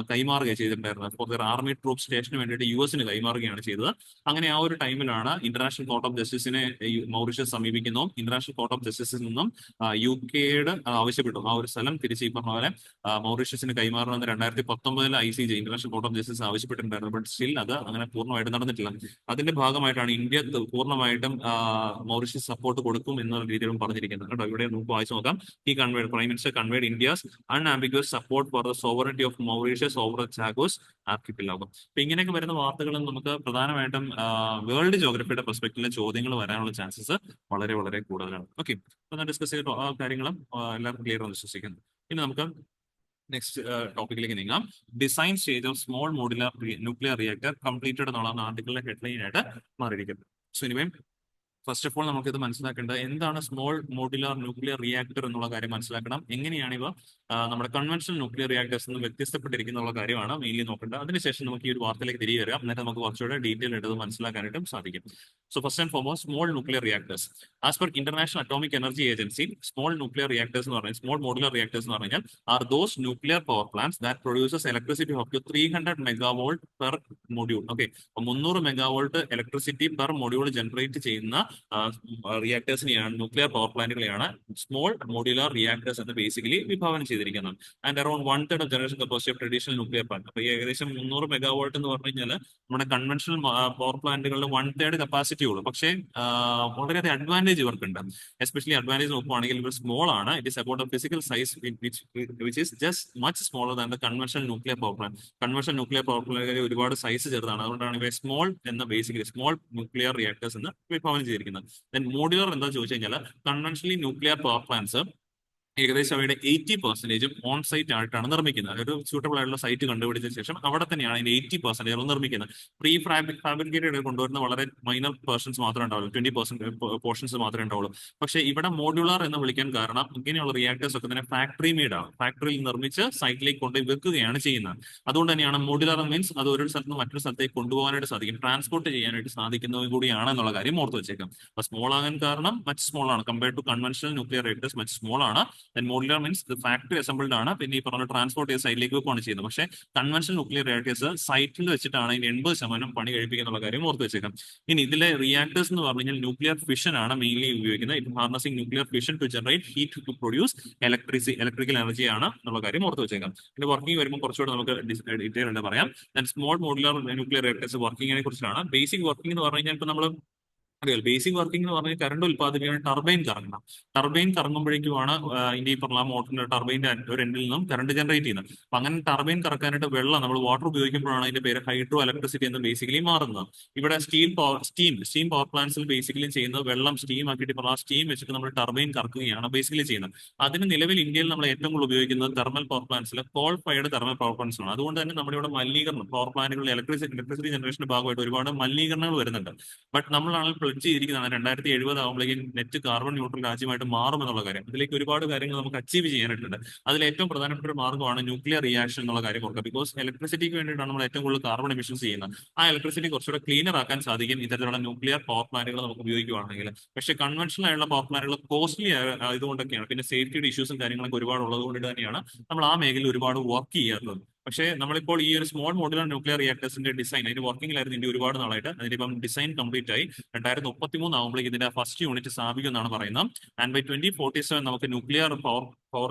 കൈമാറുകയാണ് ചെയ്തിട്ടുണ്ടായിരുന്നത്. ഫോർ ദർ ആർമി ട്രൂപ്പ് സ്റ്റേഷന് വേണ്ടിയിട്ട് US കൈമാറുകയാണ് ചെയ്തത്. അങ്ങനെ ആ ഒരു ടൈമിലാണ് ഇന്റർനാഷണൽ കോർട്ട് ഓഫ് ജസ്റ്റിസിനെ മൗറീഷ്യസ് സമീപിക്കുന്നു. ഇന്റർനാഷണൽ കോർട്ട് ഓഫ് ജസ്റ്റിസിൽ നിന്നും UK ആവശ്യപ്പെട്ടു ആ ഒരു സ്ഥലം തിരിച്ച് ഈ പറഞ്ഞ പോലെ മൗറീഷ്യസിന് കൈമാറണമെന്ന് 2019 ICJ international court of justice ആവശ്യപ്പെട്ടിട്ടുണ്ടായിരുന്നു. ബട്ട് സ്റ്റിൽ അത് അങ്ങനെ പൂർണ്ണമായിട്ട് നടന്നിട്ടില്ല. അതിന്റെ ഭാഗമായിട്ടാണ് ഇന്ത്യ പൂർണ്ണമായിട്ടും മൗറീഷ്യസ് സപ്പോർട്ട് കൊടുക്കും എന്നുള്ള രീതിയിലും പറഞ്ഞിരിക്കുന്നത് കേട്ടോ. ഇവിടെ നമുക്ക് വായിച്ചു നോക്കാം. Prime minister conveyed India's unambiguous support for the sovereignty of Mauritius over Chagos archipelago. അപ്പൊ ഇങ്ങനെയൊക്കെ വരുന്ന വാർത്തകളും നമുക്ക് പ്രധാനമായിട്ടും വേൾഡ് ജോഗ്രഫിയുടെ പെർസ്പെക്റ്റീവിലെ ചോദ്യങ്ങൾ വരാനുള്ള ചാൻസസ് വളരെ വളരെ കൂടുതലാണ്. ഓക്കെ, അപ്പൊ ഡിസ്കസ് ചെയ്ത ആ കാര്യങ്ങളും എല്ലാവർക്കും ക്ലിയർ ആണെന്ന് വിശ്വസിക്കുന്നു. ഇനി നമുക്ക് നെക്സ്റ്റ് ടോപ്പിക്കിലേക്ക് നീങ്ങാം. Design stage of small modular nuclear reactor completed എന്നുള്ള ആർട്ടിക്കിളിലെ ഹെഡ്ലൈൻ ആയിട്ട് മാറിയിരിക്കുന്നത്. സോ ഇനിവേ ഫസ്റ്റ് ഓഫ് ഓൾ നമുക്കിത് മനസ്സിലാക്കേണ്ടത് എന്താണ് സ്മോൾ മോഡുലാർ ന്യൂക്ലിയർ റിയാക്ടർ എന്നുള്ള കാര്യം മനസ്സിലാക്കണം. എങ്ങനെയാണ് ഇവ നമ്മുടെ കൺവെൻഷണൽ ന്യൂക്ലിയർ റിയാക്ടേഴ്സ് നിന്ന് വ്യത്യസ്തപ്പെട്ടിരിക്കുന്ന കാര്യമാണ് മെയിൻലി നോക്കേണ്ടത്. അതിനുശേഷം നമുക്ക് ഈ ഒരു വാർത്തയിലേക്ക് തിരികെ വരാം. എന്നിട്ട് നമുക്ക് കുറച്ചുകൂടെ ഡീറ്റെയിൽ ആയിട്ട് മനസ്സിലാക്കാനായിട്ടും സാധിക്കും. So first and foremost small nuclear reactors. As per international atomic energy agency, small nuclear reactors എന്ന് പറഞ്ഞാൽ സ്മോൾ മോഡുലർ റിയാക്ടേഴ്സ് എന്ന് പറഞ്ഞാൽ are those nuclear power plants that produces electricity up to 300 megavolt per module. Okay, 300 megavolt electricity per module generate ചെയ്യുന്ന റിയാക്ടേഴ്സിനെയാണ്, nuclear power പ്ലാന്റുകളെയാണ് small modular reactors എന്ന് basically വിഭാവനം ചെയ്തിരിക്കുന്നത്. And around 1/3 of generation capacity of traditional nuclear plant. അപ്പൊ ഏകദേശം 300 മെഗാവോൾട്ട് എന്ന് പറഞ്ഞു കഴിഞ്ഞാൽ നമ്മുടെ കൺവെൻഷണൽ പവർ പ്ലാന്റുകളുടെ 1/3 കപ്പാസിറ്റി ഉള്ളൂ. പക്ഷേ വളരെയധികം അഡ്വാൻറ്റേജ് ഇവർക്കുണ്ട്. എസ്പെഷ്യലി അഡ്വാൻറ്റേജ് നോക്കുവാണെങ്കിൽ ഇവർ സ്മോൾ ആണ്. It is about A physical size which is just much smaller than the conventional nuclear power plant. Conventional nuclear power plant ഒരുപാട് സൈസ് ചെറുതാണ്. അതുകൊണ്ടാണ് ഇവ സ്മോൾ എന്ന ബേസിക്കലി സ്മോൾ ന്യൂക്ലിയർ റിയാക്ടേഴ്സ് എന്ന് വിഭാവനം ചെയ്തിരിക്കുന്നത്. മോഡുലർ എന്താ ചോദിച്ചു കഴിഞ്ഞാൽ കൺവെൻഷണലി ന്യൂക്ലിയർ പവർ പ്ലാന്റ്സ് ഏകദേശം അവയുടെ 80% ഓൺ സൈറ്റ് ആയിട്ടാണ് നിർമ്മിക്കുന്നത്. ഒരു സ്യൂട്ടബിൾ ആയിട്ടുള്ള സൈറ്റ് കണ്ടുപിടിച്ച ശേഷം അവിടെ തന്നെയാണ് അതിന്റെ 80% നിർമ്മിക്കുന്നത്. പ്രീ ഫാബ്രിക്കേറ്റഡ് കൊണ്ടുവരുന്ന വളരെ മൈനർ പേർഷൻസ് മാത്രമേ ഉണ്ടാവുള്ളൂ, 20% പോർഷൻസ് മാത്രമേ ഉണ്ടാവുള്ളൂ. പക്ഷേ ഇവിടെ മോഡുലാർ എന്ന് വിളിക്കാൻ കാരണം ഇങ്ങനെയുള്ള റിയാക്ടേഴ്സ് ഒക്കെ തന്നെ ഫാക്ടറി മെയ്ഡ് ആണ്, ഫാക്ടറിയിൽ നിർമ്മിച്ച് സൈറ്റിലേക്ക് കൊണ്ടുപോയി വെക്കുകയാണ് ചെയ്യുന്നത്. അതുകൊണ്ട് തന്നെയാണ് മോഡുലാർ മീൻസ് അത് ഒരു സ്ഥലത്ത് നിന്ന് മറ്റൊരു സ്ഥലത്തേക്ക് കൊണ്ടുപോകാനായിട്ട് സാധിക്കും, ട്രാൻസ്പോർട്ട് ചെയ്യാനായിട്ട് സാധിക്കുന്നത് കൂടിയാണ് എന്നുള്ള കാര്യം ഓർത്ത് വെച്ചേക്കാം. അപ്പൊ സ്മോൾ ആകാൻ കാരണം മച്ച് സ്മോൾ ആണ് compared to conventional nuclear reactors, much small ആണ്. മോഡുലാർ മീൻസ് ഫാക്ടറി അസംബിൾഡ് ആണ്, പിന്നെ ഈ പറഞ്ഞ ട്രാൻസ്പോർട്ട് ചെയ്ത് സൈറ്റിലേക്ക് വെക്കുകയാണ് ചെയ്യുന്നത്. പക്ഷേ കൺവെൻഷണൽ ന്യൂക്ലിയർ റിയാക്ടേഴ്സ് സൈറ്റിൽ വെച്ചിട്ടാണ് ഇതിന് 80% പണി കഴിപ്പിക്കുന്ന കാര്യം ഓർത്ത് വെച്ചേക്കാം. ഇനി ഇതിലെ റിയാക്ടേഴ്സ് എന്ന് പറഞ്ഞു കഴിഞ്ഞാൽ ന്യൂക്ലിയർ ഫിഷൻ ആണ് മെയിൻലി ഉപയോഗിക്കുന്നത്. ഇത് harnessing nuclear fission to generate heat to produce electrical energy ആണ് എന്നുള്ള കാര്യം ഓർത്ത് വെച്ചേക്കാം. ഇതിന്റെ വർക്കിംഗ് വരുമ്പോൾ കുറച്ചുകൂടെ നമുക്ക് ഡീറ്റെയിൽ ആയിട്ട് പറയാം. സ്മോൾ മോഡുലാർ ന്യൂക്ലിയർ റിയാക്ടേഴ്സ് വർക്കിങ്ങിനെ കുറിച്ചാണ്. ബേസിക് വർക്കിംഗ് എന്ന് പറഞ്ഞു കഴിഞ്ഞാൽ ഇപ്പൊ നമ്മൾ അറിയാം, ബേസിക് വർക്കിംഗ് എന്ന് പറഞ്ഞാൽ കറണ്ട് ഉൽപ്പാദിപ്പിക്കാൻ ടർബൈൻ കറങ്ങണം. ടർബൈൻ കറങ്ങുമ്പോഴേക്കുമാണ് ഇതിന്റെ ഈ പറഞ്ഞ മോട്ടറിന്റെ ടർബൈന്റെ ഒരു എൻഡിൽ നിന്നും കറണ്ട് ജനറേറ്റ് ചെയ്യുന്നത്. അപ്പൊ അങ്ങനെ ടർബൈൻ കറക്കാനായിട്ട് വെള്ളം നമ്മൾ വാട്ടർ ഉപയോഗിക്കുമ്പോഴാണ് അതിന്റെ പേര് ഹൈഡ്രോ ഇലക്ട്രിസിറ്റി എന്ന് ബേസിക്കലി മാറുന്നത്. ഇവിടെ സ്റ്റീം പവർ പ്ലാന്റ്സിൽ ബേസിക്കലി ചെയ്യുന്നത് വെള്ളം സ്റ്റീം ആക്കിയിട്ട് പറഞ്ഞാൽ സ്റ്റീം വെച്ചിട്ട് നമ്മൾ ടർബൈൻ കറക്കുകയാണ് ബേസിക്കലി ചെയ്യുന്നത്. അതിന് നിലവിൽ ഇന്ത്യയിൽ നമ്മൾ ഏറ്റവും കൂടുതൽ ഉപയോഗിക്കുന്നത് തെർമൽ പവർ പ്ലാന്റ്സിൽ coal fired thermal power plants ആണ്. അതുകൊണ്ട് തന്നെ നമ്മുടെ ഇവിടെ മലിനീകരണം, പവർ പ്ലാന്റുകളിൽ ഇലക്ട്രിസിറ്റി ജനറേഷന്റെ ഭാഗമായിട്ട് ഒരുപാട് മലിനീകരണങ്ങൾ വരുന്നുണ്ട്. ബട്ട് നമ്മളാണ് പ്ലഡ്ജ് ചെയ്തിരിക്കുന്നതാണ് 2070 ആകുമ്പോഴേക്കും നെറ്റ് കാർബൺ ന്യൂട്രൽ രാജ്യമായിട്ട് മാറും എന്നുള്ള കാര്യം. അതിലേക്ക് ഒരുപാട് കാര്യങ്ങൾ നമുക്ക് അച്ചീവ് ചെയ്യാനായിട്ടുണ്ട്. അതിൽ ഏറ്റവും പ്രധാനപ്പെട്ട ഒരു മാർഗ്ഗമാണ് ന്യൂക്ലിയർ റിയാക്ഷൻ എന്നുള്ള കാര്യം ഓർക്കുക. ബിക്കോസ് ഇലക്ട്രിസിറ്റിക്ക് വേണ്ടിയിട്ടാണ് നമ്മൾ ഏറ്റവും കൂടുതൽ കാർബൺ എമിഷൻസ് ചെയ്യുന്നത്. ആ ഇലക്ട്രിസിറ്റി കുറച്ചുകൂടെ ക്ലീനർ ആക്കാൻ സാധിക്കും ഇത്തരത്തിലുള്ള ന്യൂക്ലിയർ പവർ പ്ലാന്റുകൾ നമുക്ക് ഉപയോഗിക്കുകയാണെങ്കിൽ. പക്ഷേ കൺവെൻഷണൽ ആയുള്ള പവർ പ്ലാന്റുകൾ കോസ്റ്റ്ലി ആയതുകൊണ്ടൊക്കെയാണ്, പിന്നെ സേഫ്റ്റിയുടെ ഇഷ്യൂസും കാര്യങ്ങളൊക്കെ ഒരുപാട് ഉള്ളതുകൊണ്ട് തന്നെയാണ് നമ്മൾ ആ മേഖലയിൽ ഒരുപാട് വർക്ക് ചെയ്യാറുള്ളത്. പക്ഷേ നമ്മളിപ്പോൾ ഈ ഒരു സ്മോൾ മോഡുലർ ന്യൂക്ലിയർ റിയാക്ടേഴ്സിന്റെ ഡിസൈൻ അതിന്റെ വർക്കിംഗിലായിരുന്നു ഇന്ത്യ ഒരുപാട് നാളായിട്ട്. അതിനിപ്പം ഡിസൈൻ കംപ്ലീറ്റ് ആയി 2033 ആകുമ്പോഴേക്ക് ഇതിന്റെ ഫസ്റ്റ് യൂണിറ്റ് സ്ഥാപിക്കും എന്നാണ് പറയുന്നത്. ആൻഡ് ബൈ 2047 നമുക്ക് ന്യൂക്ലിയർ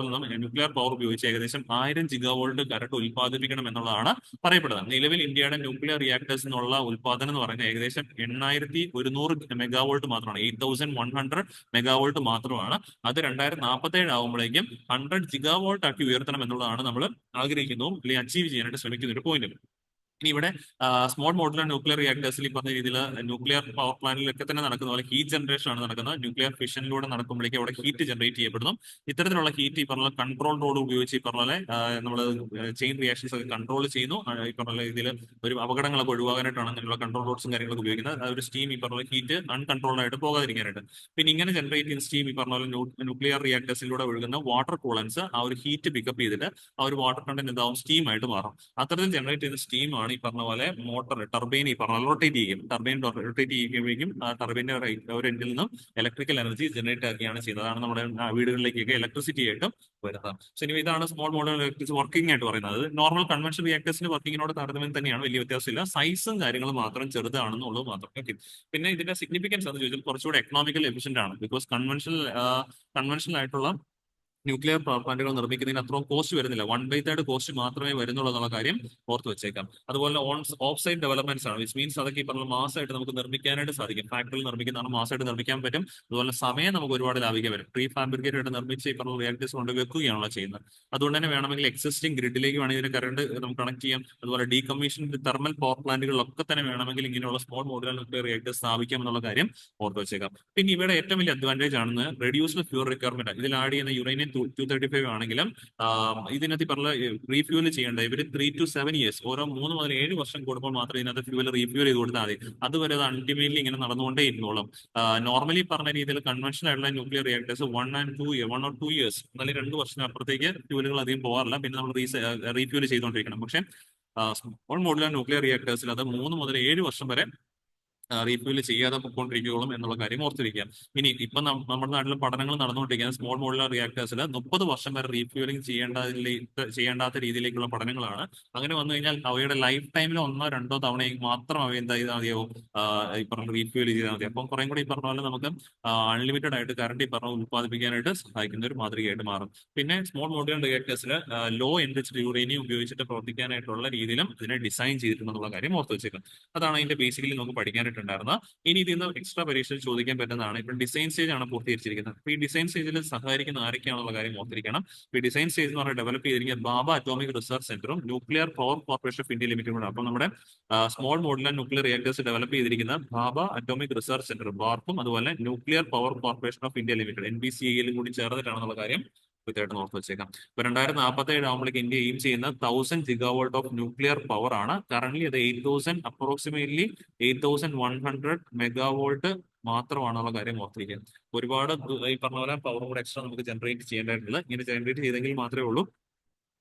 പവർ ഉപയോഗിച്ച് ഏകദേശം 1000 ജിഗാവോൾട്ട് കറണ്ട് ഉൽപ്പാദിപ്പിക്കണം എന്നുള്ളതാണ് പറയപ്പെടുന്നത്. നിലവിൽ ഇന്ത്യയുടെ ന്യൂക്ലിയർ റിയാക്ടേഴ്സ് എന്നുള്ള ഉൽപ്പാദനം എന്ന് പറയുന്നത് ഏകദേശം 8100 മെഗാവോൾട്ട് മാത്രമാണ്, 8100 മെഗാവോൾട്ട് മാത്രമാണ്. അത് 2047 ആകുമ്പോഴേക്കും 100 ജിഗാവോൾട്ട് ആക്കി ഉയർത്തണം എന്നുള്ളതാണ് നമ്മൾ ആഗ്രഹിക്കുന്നതും അല്ലെങ്കിൽ അച്ചീവ് ചെയ്യാനായിട്ട് ശ്രമിക്കുന്ന ഒരു പോയിന്റ്. ഇനി ഇവിടെ സ്മോൾ മോഡുലർ ന്യൂക്ലിയർ റിയാക്ടേഴ്സിൽ ഈ പറഞ്ഞ രീതിയിൽ ന്യൂക്ലിയർ പവർ പ്ലാന്റിലൊക്കെ തന്നെ നടക്കുന്ന പോലെ ഹീറ്റ് ജനറേഷൻ ആണ് നടക്കുന്നത്. ന്യൂക്ലിയർ ഫിഷനിലൂടെ നടക്കുമ്പോഴേക്കും അവിടെ ഹീറ്റ് ജനറേറ്റ് ചെയ്യപ്പെടുന്നു. ഇത്തരത്തിലുള്ള ഹീറ്റ് ഈ പറഞ്ഞ കൺട്രോൾ റോഡ് ഉപയോഗിച്ച് ഈ പറഞ്ഞ പോലെ നമ്മൾ ചെയിൻ റിയാക്ഷൻസ് ഒക്കെ കൺട്രോൾ ചെയ്യുന്നു. ഈ പറഞ്ഞ രീതിയിൽ ഒരു അപകടങ്ങളൊക്കെ ഒഴിവാകാനായിട്ടാണ് അങ്ങനെയുള്ള കൺട്രോൾ റോഡ്സും കാര്യങ്ങളൊക്കെ ഉപയോഗിക്കുന്നത്. ഒരു സ്റ്റീം ഈ പറഞ്ഞ ഹീറ്റ് അൺകൺട്രോൾഡ് ആയിട്ട് പോകാതിരിക്കാനായിട്ട്. പിന്നെ ഇങ്ങനെ ജനറേറ്റ് ചെയ്യുന്ന സ്റ്റീം ഈ പറഞ്ഞ പോലെ ന്യൂക്ലിയർ റിയാക്ടേഴ്സിലൂടെ ഒഴുകുന്ന വാട്ടർ കൂളൻസ് ആ ഒരു ഹീറ്റ് പിക്കപ്പ് ചെയ്തിട്ട് ആ ഒരു വാട്ടർ കണ്ടന്റ് എന്താവും, സ്റ്റീം ആയിട്ട് മാറും. അത്തരത്തിൽ ജനറേറ്റ് ചെയ്യുന്ന സ്റ്റീമാണ് ഈ പറഞ്ഞ പോലെ മോട്ടർ ടർബൈൻ ഈ പറഞ്ഞ റൊട്ടേറ്റ് ചെയ്യും. ടർബൈൻ റൊട്ടേറ്റ് ചെയ്യുമ്പോഴേക്കും ആ ടർബൈൻ്റെ ഒരു എൻഡിൽ നിന്നും ഇലക്ട്രിക്കൽ എനർജി ജനറേറ്റ് ആക്കുകയാണ് ചെയ്യുന്നത്. അതാണ് നമ്മുടെ വീടുകളിലേക്കൊക്കെ ഇലക്ട്രിസിറ്റി ആയിട്ട് വരുന്നത്. സോ ഇനി ഇതാണ് സ്മോൾ മോഡൽ റിയാക്ടേഴ്സ് വർക്കിംഗ് ആയിട്ട് പറയുന്നത്. അത് നോർമൽ കൺവെൻഷണൽ റിയാക്ടേഴ്സിന്റെ വർക്കിങ്ങിനോട് താരതമ്യം തന്നെയാണ്, വലിയ വ്യത്യാസമില്ല. സൈസും കാര്യങ്ങളും മാത്രം ചെറുതാണെന്നുള്ളത് മാത്രം. ഓക്കെ, പിന്നെ ഇതിന്റെ സിഗ്നിഫിക്കൻസ് എന്ന് ചോദിച്ചാൽ കുറച്ചുകൂടി എക്കണോമിക്കൽ എഫിഷ്യന്റ് ആണ്. ബിക്കോസ് കൺവെൻഷണൽ ആയിട്ടുള്ള ന്യൂക്ലിയർ പവർ പ്ലാന്റുകൾ നിർമ്മിക്കുന്നതിന് അത്രയും കോസ്റ്റ് വരുന്നില്ല, 1/3 കോസ്റ്റ് മാത്രമേ വരുന്നുള്ളൂ എന്നുള്ള കാര്യം ഓർത്ത് വെച്ചേക്കാം. അതുപോലെ ഓഫ് സൈറ്റ് ഡെവലപ്മെന്റ്സ് ആണ്, വിച്ച് മീൻസ് അതൊക്കെ ഈ പറഞ്ഞ മാസമായിട്ട് നമുക്ക് നിർമ്മിക്കാനായിട്ട് സാധിക്കും. ഫാക്ടറിയിൽ നിർമ്മിക്കുന്നതാണ്, മാസമായിട്ട് നിർമ്മിക്കാൻ പറ്റും. അതുപോലെ സമയം നമുക്ക് ഒരുപാട് ലാഭിക്കാൻ പറ്റും. പ്രീ ഫാബ്രിക്കേറ്റഡ് നിർമ്മിച്ച് ഈ പറഞ്ഞ റിയാക്ടേഴ്സ് കൊണ്ട് വെക്കുകയാണല്ലോ ചെയ്യുന്നത്. അതുകൊണ്ട് തന്നെ വേണമെങ്കിൽ എക്സിസ്റ്റിംഗ് ഗ്രിഡിലേക്ക് വേണമെങ്കിൽ ഇതിന് കറണ്ട് നമുക്ക് കണക്ട് ചെയ്യാം. അതുപോലെ ഡീകമ്മീഷൻ തെർമൽ പവർ പ്ലാന്റുകളിലൊക്കെ തന്നെ വേണമെങ്കിൽ ഇങ്ങനെയുള്ള സ്മോൾ മോഡുലർ ന്യൂക്ലിയർ റിയാക്ടേഴ്സ് സ്ഥാപിക്കാം എന്നുള്ള കാര്യം ഓർത്ത് വെച്ചേക്കാം. പിന്നെ ഇവിടെ ഏറ്റവും വലിയ അഡ്വാൻറ്റേജ് ആണെന്ന് റെഡ്യൂസ്ഡ് ഫ്യൂർ റിക്വയർമെന്റ്. ഇതിൽ ആഡ് ചെയ്യുന്ന യുറേനിയം 235 ആണെങ്കിലും ഇതിനകത്ത് പറഞ്ഞ റീഫ്യൂൽ ചെയ്യേണ്ട ഇവർ 3 to 7 years, ഓരോ 3 മുതൽ 7 വർഷം കൂടുമ്പോൾ മാത്രമേ ഇതിനകത്ത് ഫ്യൂവൽ റീഫ്യൂൽ ചെയ്ത് കൊടുത്താൽ മതി. അതുവരെ അത് അൾട്ടിമേറ്റ്ലി ഇങ്ങനെ നടന്നുകൊണ്ടേ ഇരുന്നോളും. നോർമലി പറഞ്ഞ രീതിയിൽ കൺവെൻഷണൽ ആയിട്ടുള്ള ന്യൂക്ലിയർ റിയാക്ടേഴ്സ് 1 or 2 years, എന്നാലും 2 വർഷത്തിന് അപ്പുറത്തേക്ക് ഫ്യൂലുകൾ അധികം പോകാറില്ല. പിന്നെ നമ്മൾ റീഫ്യൂൽ ചെയ്തുകൊണ്ടിരിക്കണം. പക്ഷേ സ്മോൾ മോഡുലർ ന്യൂക്ലിയർ റിയാക്ടേഴ്സിൽ അത് 3 മുതൽ 7 വർഷം വരെ റീഫ്യൂൽ ചെയ്യാതെ പൊയ്ക്കൊണ്ടിരിക്കുകയുള്ളൂ എന്നുള്ള കാര്യം ഓർത്തിരിക്കുക. ഇനി ഇപ്പം നമ്മുടെ നാട്ടിൽ പഠനങ്ങൾ നടന്നുകൊണ്ടിരിക്കുന്ന സ്മോൾ മോഡുലർ റിയാക്ടേഴ്സിൽ 30 വർഷം വരെ റീഫ്യൂലിംഗ് ചെയ്യേണ്ടാത്ത രീതിയിലേക്കുള്ള പഠനങ്ങളാണ്. അങ്ങനെ വന്നു കഴിഞ്ഞാൽ അവയുടെ ലൈഫ് ടൈമിൽ 1-2 തവണ മാത്രം അവ എന്താ ചെയ്താൽ മതിയാവും, ഈ പറഞ്ഞ റീഫ്യൂൽ ചെയ്താൽ മതി. അപ്പം കുറേ കൂടി ഈ പറഞ്ഞ പോലെ നമുക്ക് അൺലിമിറ്റഡ് ആയിട്ട് കറണ്ട് ഈ പറഞ്ഞ ഉത്പാദിപ്പിക്കാനായിട്ട് സഹായിക്കുന്ന ഒരു മാതൃകയായിട്ട് മാറും. പിന്നെ സ്മോൾ മോഡുലർ റിയാക്ടേഴ്സിൽ ലോ എൻറിച്ച്ഡ് യുറേനിയം ഉപയോഗിച്ചിട്ട് പ്രവർത്തിക്കാനായിട്ടുള്ള രീതിയിലും ഇതിനെ ഡിസൈൻ ചെയ്തിട്ടുണ്ടെന്നുള്ള കാര്യം ഓർത്ത് വെച്ചേക്കാം. അതാണ് അതിന്റെ ബേസിക്കലി നമുക്ക് പഠിക്കാനായിട്ടുണ്ടായിരുന്നത്. ഇനി ഇതിൽ നിന്ന് എക്സ്ട്രാ പരീക്ഷയിൽ ചോദിക്കാൻ പറ്റുന്നതാണ്. ഇപ്പം ഡിസൈൻ സ്റ്റേജ് ആണ് പൂർത്തീകരിച്ചിരിക്കുന്നത്. ഈ ഡിസൈൻ സ്റ്റേജിൽ സഹായിക്കുന്ന ആരൊക്കെയാണെന്നുള്ള കാര്യം ഓർത്തിരിക്കണം. ഈ ഡിസൈൻ സ്റ്റേജ് എന്ന് പറഞ്ഞാൽ ഡെവലപ്പ് ചെയ്തിരിക്കുന്ന ബാബ അറ്റോമിക് റിസർച്ച് സെന്ററും nuclear power corporation of India ലിമിറ്റഡും. അപ്പം നമ്മുടെ small modular nuclear reactors develop ചെയ്തിരിക്കുന്ന ബാബ അറ്റോമിക് റിസർച്ച് സെന്റർ ബാർക്കും അതുപോലെ nuclear power corporation of India limited NPCIL കൂടി ചേർന്നിട്ടാണെന്നുള്ള കാര്യം കൃത്യമായിട്ട് ഓർത്ത് വെച്ചേക്കാം. ഇപ്പൊ 2047 ആകുമ്പോഴേക്ക് ഇന്ത്യ എയിം ചെയ്യുന്ന 1000 ജിഗാവോൾട്ട് ഓഫ് ന്യൂക്ലിയർ പവർ ആണ്. കറന്റ് അത് 8000 അപ്രോക്സിമേറ്റ്ലി 8100 മെഗാവോൾട്ട് മാത്രമാണുള്ള കാര്യം ഓർത്തിരിക്കുക. ഒരുപാട് ഈ പറഞ്ഞ പോലെ പവർ കൂടെ എക്സ്ട്രാ നമുക്ക് ജനറേറ്റ് ചെയ്യേണ്ടതായിട്ടില്ല. ഇങ്ങനെ ജനറേറ്റ് ചെയ്തെങ്കിൽ മാത്രമേ ഉള്ളൂ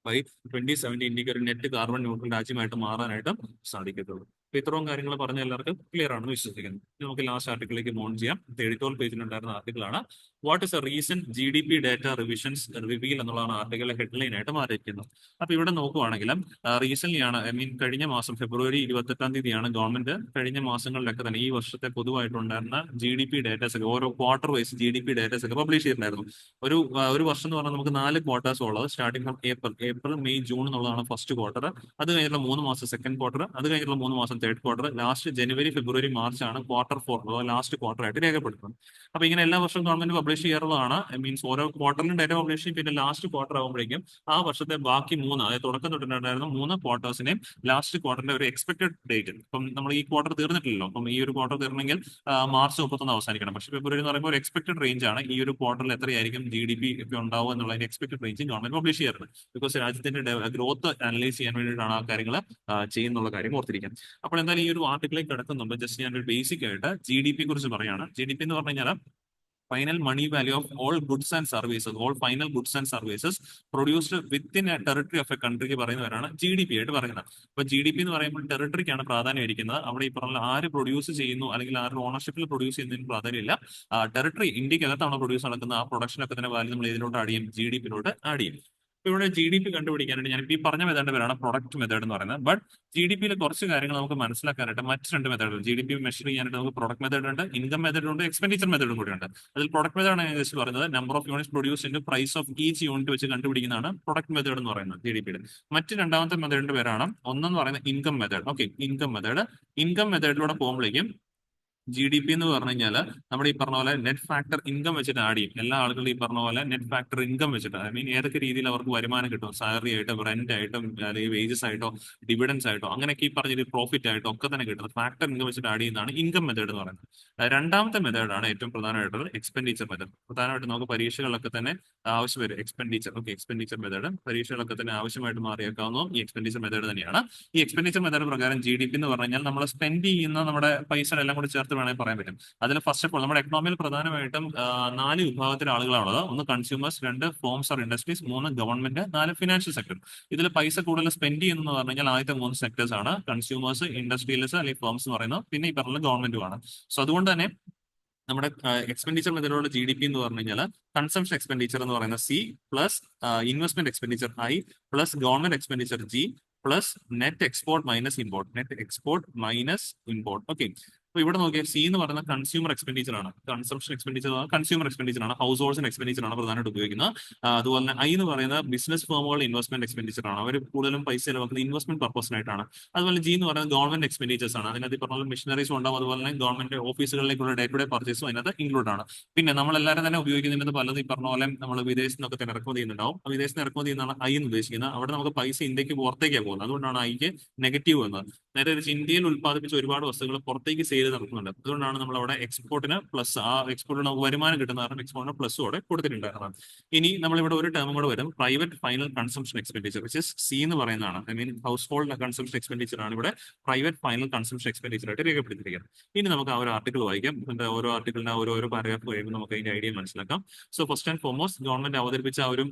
ബൈ 2070 ഇന്ത്യക്ക് ഒരു നെറ്റ് കാർബൺ ന്യൂട്രൽ രാജ്യമായിട്ട് മാറാനായിട്ട് സാധിക്കത്തുള്ളൂ. അപ്പൊ ഇത്രയും കാര്യങ്ങൾ പറഞ്ഞ എല്ലാവർക്കും ക്ലിയർ ആണെന്ന് വിശ്വസിക്കുന്നു. ഇനി നമുക്ക് ലാസ്റ്റ് ആർട്ടിക്കിളിലേക്ക് മൂവ് ചെയ്യാം. 34 പേജിലുണ്ടായിരുന്ന ആർട്ടിക്കിളാണ് what is a recent GDP data revisions reveal എന്നുള്ളതാണ് ആർട്ടിക്കിളിലെ ഹെഡ്ലൈൻ ആയിട്ട് മാറിയിരിക്കുന്നത്. അപ്പൊ ഇവിടെ നോക്കുവാണെങ്കിലും റീസെന്റ് ആണ്, ഐ മീൻ കഴിഞ്ഞ മാസം ഫെബ്രുവരി 28 തീയതിയാണ് ഗവൺമെന്റ് കഴിഞ്ഞ മാസങ്ങളിലൊക്കെ തന്നെ ഈ വർഷത്തെ പൊതുവായിട്ടുണ്ടായിരുന്ന GDP ഡാറ്റാസ് ഒക്കെ ഓരോ ക്വാർട്ടർ വൈസ് GDP ഡാറ്റാസ് ഒക്കെ പബ്ലിഷ് ചെയ്തിട്ടുണ്ടായിരുന്നു. ഒരു വർഷം എന്ന് പറഞ്ഞാൽ നമുക്ക് 4 ക്വാർട്ടേഴ്സ് ഉള്ളത്. Starting from April May June എന്നുള്ളതാണ് ഫസ്റ്റ് ക്വാർട്ടർ. അത് കഴിഞ്ഞിട്ടുള്ള 3 മാസം സെക്കൻഡ് ക്വാർട്ടർ, അത് കഴിഞ്ഞിട്ടുള്ള 3 മാസം തേർഡ് ക്വാർട്ടർ, ലാസ്റ്റ് ജനുവരി ഫെബ്രുവരി മാർച്ച് ആണ് ക്വാർട്ടർ 4 അഥവാ ലാസ്റ്റ് ക്വാർട്ടർ ആയിട്ട് രേഖപ്പെടുത്തുന്നത്. അപ്പൊ ഇങ്ങനെ എല്ലാ വർഷവും ഗവൺമെന്റ് പബ്ലിഷ് ചെയ്യാറുള്ളതാണ്. മീൻസ് ഓരോ ക്വാർട്ടറിലും ഡേറ്റ പബ്ലിഷ് ചെയ്യും. പിന്നെ ലാസ്റ്റ് ക്വാർട്ടർ ആകുമ്പോഴേക്കും ആ വർഷത്തെ ബാക്കി 3, അതായത് തുടക്കം തൊട്ടുണ്ടായിരുന്ന 3 ക്വാർട്ടേഴ്സിനെയും ലാസ്റ്റ് ക്വാർട്ടറിന്റെ ഒരു എക്സ്പെക്ടഡ് ഡേറ്റ്, ഇപ്പം നമ്മൾ ഈ ക്വാർട്ടർ തീർന്നിട്ടില്ലല്ലോ, അപ്പം ഈ ഒരു ക്വാർട്ടർ തീർന്നെങ്കിൽ മാർച്ച് 31 അവസാനിക്കണം. പക്ഷേ ഫെബ്രുവരി എന്ന് പറയുമ്പോൾ ഒരു എക്സ്പെക്ടഡ് റേഞ്ച് ആണ്. ഈ ഒരു ക്വാർട്ടറിൽ എത്രയായിരിക്കും GDP ഒക്കെ ഉണ്ടാവുക എന്നുള്ളതിന്റെ എക്സ്പെക്ടഡ് റേഞ്ച് ഗവൺമെന്റ് പബ്ലിഷ് ചെയ്യാറുണ്ട്. ബിക്കോസ് രാജ്യത്തിന്റെ ഗ്രോത്ത് അനലൈസ് ചെയ്യാൻ വേണ്ടിയിട്ടാണ് ആ കാര്യങ്ങൾ ചെയ്യുന്നുള്ള കാര്യം ഓർത്തിരിക്കാം. അപ്പോൾ എന്തായാലും ഈ ഒരു ആർട്ടിക്കിലേക്ക് കിടക്കുന്നുണ്ട്. ജസ്റ്റ് ഞാൻ ഒരു ബേസിക് ആയിട്ട് GDP കുറിച്ച് പറയുകയാണ്. GDP എന്ന് പറഞ്ഞു കഴിഞ്ഞാൽ final money value of all goods and services, all final goods and services produced within a territory of a കൺട്രിക്ക് പറയുന്നവരാണ് GDP ആയിട്ട് പറയുന്നത്. അപ്പൊ GDP എന്ന് പറയുമ്പോൾ ടെറിട്ടറിക്കാണ് പ്രാധാന്യം ഇരിക്കുന്നത്. അവിടെ ഈ പറഞ്ഞ ആര് പ്രൊഡ്യൂസ് ചെയ്യുന്നു അല്ലെങ്കിൽ ആരുടെ ഓണർഷിപ്പിൽ പ്രൊഡ്യൂസ് ചെയ്യുന്നതിന് പ്രാധാന്യമില്ല. ടെറിട്ടറി ഇന്ത്യക്കകത്താണ് പ്രൊഡ്യൂസ് നടക്കുന്ന ആ പ്രൊഡക്ഷനൊക്കെ തന്നെ വാല്യൂ നമ്മൾ ഇതിലോട്ട് ആഡ് ചെയ്യും, GDP-യിലോട്ട് ആഡ് ചെയ്യും. ഇപ്പൊ ഇവിടെ GDP കണ്ടുപിടിക്കാനായിട്ട് ഞാൻ ഈ പറഞ്ഞ മെത്തേഡ് പേരാണ് പ്രൊഡക്റ്റ് മെത്തേഡ് എന്ന് പറയുന്നത്. ബട്ട് GDP-യിൽ കുറച്ച് കാര്യങ്ങൾ നമുക്ക് മനസ്സിലാക്കാനായിട്ട് മറ്റ് 2 മെത്തേഡ് GDP മെഷർ ചെയ്യാനായിട്ട് നമുക്ക് പ്രൊഡക്റ്റ് മെത്തേഡ് ഉണ്ട്, ഇൻകം മെത്തേഡ് ഉണ്ട്, എക്സ്പെൻഡിച്ചർ മെത്തേഡും കൂടി ഉണ്ട്. അതിൽ പ്രൊഡക്റ്റ് മെത്തേഡ് ആണ് ജസ്റ്റ് പറയുന്നത് number of units produce into price of each unit വെച്ച് കണ്ടുപിടിക്കുന്നതാണ് പ്രൊഡക്റ്റ് മെത്തേഡ് എന്ന് പറയുന്നത് GDP-യുടെ. മറ്റ് രണ്ടാമത്തെ മെത്തേഡിന്റെ പേരാണ് ഒന്നെന്ന് പറയുന്നത് income method. Okay, income method. Income മെത്തേഡിലൂടെ പോകുമ്പോഴേക്കും GDP എന്ന് പറഞ്ഞു കഴിഞ്ഞാൽ നമ്മുടെ ഈ പറഞ്ഞ പോലെ നെറ്റ് ഫാക്ടർ ഇൻകം വെച്ചിട്ട് ആഡ് ചെയ്യും. എല്ലാ ആളുകളും ഈ പറഞ്ഞ പോലെ നെറ്റ് ഫാക്ടർ ഇൻകം വെച്ചിട്ട്, ഐ മീൻ ഏതൊക്കെ രീതിയിൽ അവർക്ക് വരുമാനം കിട്ടും, സാലറി ആയിട്ടോ റെന്റ് ആയിട്ടോ അല്ലെങ്കിൽ വേജസ് ആയിട്ടോ ഡിവിഡൻസ് ആയിട്ടോ അങ്ങനെയൊക്കെ ഈ പറഞ്ഞ പ്രോഫിറ്റ് ആയിട്ടോ ഒക്കെ തന്നെ കിട്ടുന്നത് ഫാക്ടർ ഇൻകം വെച്ചിട്ട് ആഡ് ചെയ്യുന്നതാണ് ഇൻകം മെത്തേഡ് എന്ന് പറയുന്നത്. രണ്ടാമത്തെ മെത്തേഡാണ് ഏറ്റവും പ്രധാനമായിട്ടുള്ളത് എക്സ്പെൻഡിച്ചർ മെത്തേഡ്. പ്രധാനമായിട്ട് നമുക്ക് പരീക്ഷകളിലൊക്കെ തന്നെ ആവശ്യം വരും എക്സ്പെൻഡിച്ചർ. ഓക്കെ, എക്സ്പെൻഡിച്ചർ മെത്തേഡ് പരീക്ഷകളൊക്കെ തന്നെ ആവശ്യമായിട്ട് മാറിയേക്കാവുന്ന ഈ എക്സ്പെൻഡിച്ചർ മെത്തേഡ് തന്നെയാണ്. ഈ എക്സ്പെൻഡിച്ചർ മെത്തേഡ് പ്രകാരം GDP എന്ന് പറഞ്ഞു കഴിഞ്ഞാൽ നമ്മൾ സ്പെൻഡ് ചെയ്യുന്ന നമ്മുടെ പൈസ എല്ലാം കൂടി ചേർത്ത് വേണമെങ്കിൽ പറയാൻ പറ്റും. അതിൽ ഫസ്റ്റ് ഓഫ് ഓൾ നമ്മുടെ എക്കണോമിയിൽ പ്രധാനമായിട്ടും 4 വിഭാഗത്തിലെ ആളുകളാണുള്ളത്. 1 consumers, 2 forms or industries, 3 government, 4 financial sector. ഇതിൽ പൈസ കൂടുതൽ സ്പെൻഡ് ചെയ്യുന്നത് പറഞ്ഞു കഴിഞ്ഞാൽ ആദ്യത്തെ 3 സെക്ടേഴ്സ് ആണ് കൺസ്യൂമേഴ്സ്, ഇൻഡസ്ട്രിയൽസ് അല്ലെങ്കിൽ ഫേംസ് എന്ന് പറയുന്നത്, പിന്നെ ഈ പറഞ്ഞ ഗവൺമെന്റുമാണ്. സോ അതുകൊണ്ട് തന്നെ നമ്മുടെ എക്സ്പെൻഡിച്ചർ മെത്തേഡിലുള്ള GDP എന്ന് പറഞ്ഞു കഴിഞ്ഞാൽ കൺസംഷൻ എക്സ്പെൻഡിച്ചർ എന്ന് പറയുന്ന C plus investment expenditure I plus government expenditure G plus net export minus import, net export minus import. Okay, അപ്പൊ ഇവിടെ നോക്കിയാൽ C എന്ന് പറയുന്ന കൺസ്യൂമർ എക്സ്പെൻഡിച്ചർ ആണ്, കൺസംഷൻ എക്സ്പെൻഡിച്ചർ കൺസ്യൂമർ എക്സ്പെൻഡിച്ചർ ആണ്, ഹൗസ് ഹോൾഡ്സിന്റെ എക്സ്പെൻഡിച്ചർ ആണ് പ്രധാനമായിട്ട് ഉപയോഗിക്കുന്നത്. അതുപോലെ തന്നെ I എന്ന് പറയുന്നത് ബിസിനസ് ഫേമുകളുടെ ഇൻവെസ്റ്റ്മെന്റ് എക്സ്പെൻഡിച്ചർ ആണ്, അവർ കൂടുതലും പൈസ ചിലവാക്കുന്നത് ഇൻവെസ്റ്റ്മെന്റ് പർപ്പസിനായിട്ടാണ്. അതുപോലെ G എന്ന് പറയുന്നത് ഗവൺമെന്റ് എക്സ്പെൻഡിച്ചേഴ്സ് ആണ്, അതിനകത്ത് പറഞ്ഞ മെഷീനറീസും ഉണ്ടാവും, അതുപോലെ തന്നെ ഗവൺമെന്റ് ഓഫീസുകളിലേക്കുള്ള ഡേ ടു ഡേ പർച്ചേസും അതിനകത്ത് ഇൻക്ലൂഡ് ആണ്. പിന്നെ നമ്മളെല്ലാവരും തന്നെ ഉപയോഗിക്കുന്നതിന് പലതും ഈ പറഞ്ഞ പോലെ നമ്മൾ വിദേശത്ത് നിന്നൊക്കെ തന്നെ ഇറക്കുമതി ചെയ്യുന്നുണ്ടാവും. വിദേശത്ത് നിന്ന് ഇറക്കുമതി ചെയ്യുന്നതാണ് I എന്ന് ഉദ്ദേശിക്കുന്നത്. അവിടെ നമുക്ക് പൈസ ഇന്ത്യക്ക് പുറത്തേക്കാണ് പോകുന്നത്, അതുകൊണ്ടാണ് Iക്ക് നെഗറ്റീവ് വന്നത്. നേരെ ഇന്ത്യയിൽ ഉത്പാദിപ്പിച്ച ഒരുപാട് വസ്തുക്കൾ പുറത്തേക്ക് സെയിൽ നടക്കുന്നുണ്ട്, അതുകൊണ്ടാണ് നമ്മൾ അവിടെ എക്സ്പോർട്ടിന് പ്ലസ്, ആ എക്സ്പോർട്ടിന് നമുക്ക് വരുമാനം കിട്ടുന്ന കാരണം എക്സ്പോർട്ടിന് പ്ലസ് കൂടെ കൊടുത്തിട്ടുണ്ടായിരുന്നത്. ഇനി നമ്മളിവിടെ ഒരു ടേം കൂടെ വരും, private final consumption expenditure which is C എന്ന് പറയുന്നതാണ്. I mean house hold consumption expenditure ആണ് ഇവിടെ പ്രൈവറ്റ് ഫൈനൽ കൺസംഷൻ എക്സ്പെൻഡിച്ചർ ആയിട്ട് രേഖപ്പെടുത്തിയിരിക്കുന്നത്. ഇനി നമുക്ക് ആ ഒരു ആർട്ടിക്കിൾ വായിക്കാം. ഓരോ ആർട്ടിക്കിളിന്റെ ഓരോ പാരഗ്രാഫ് കഴിയുമ്പോൾ നമുക്ക് അതിന്റെ ഐഡിയ മനസ്സിലാക്കാം. So first and foremost government അവതരിപ്പിച്ച ആ ഒരു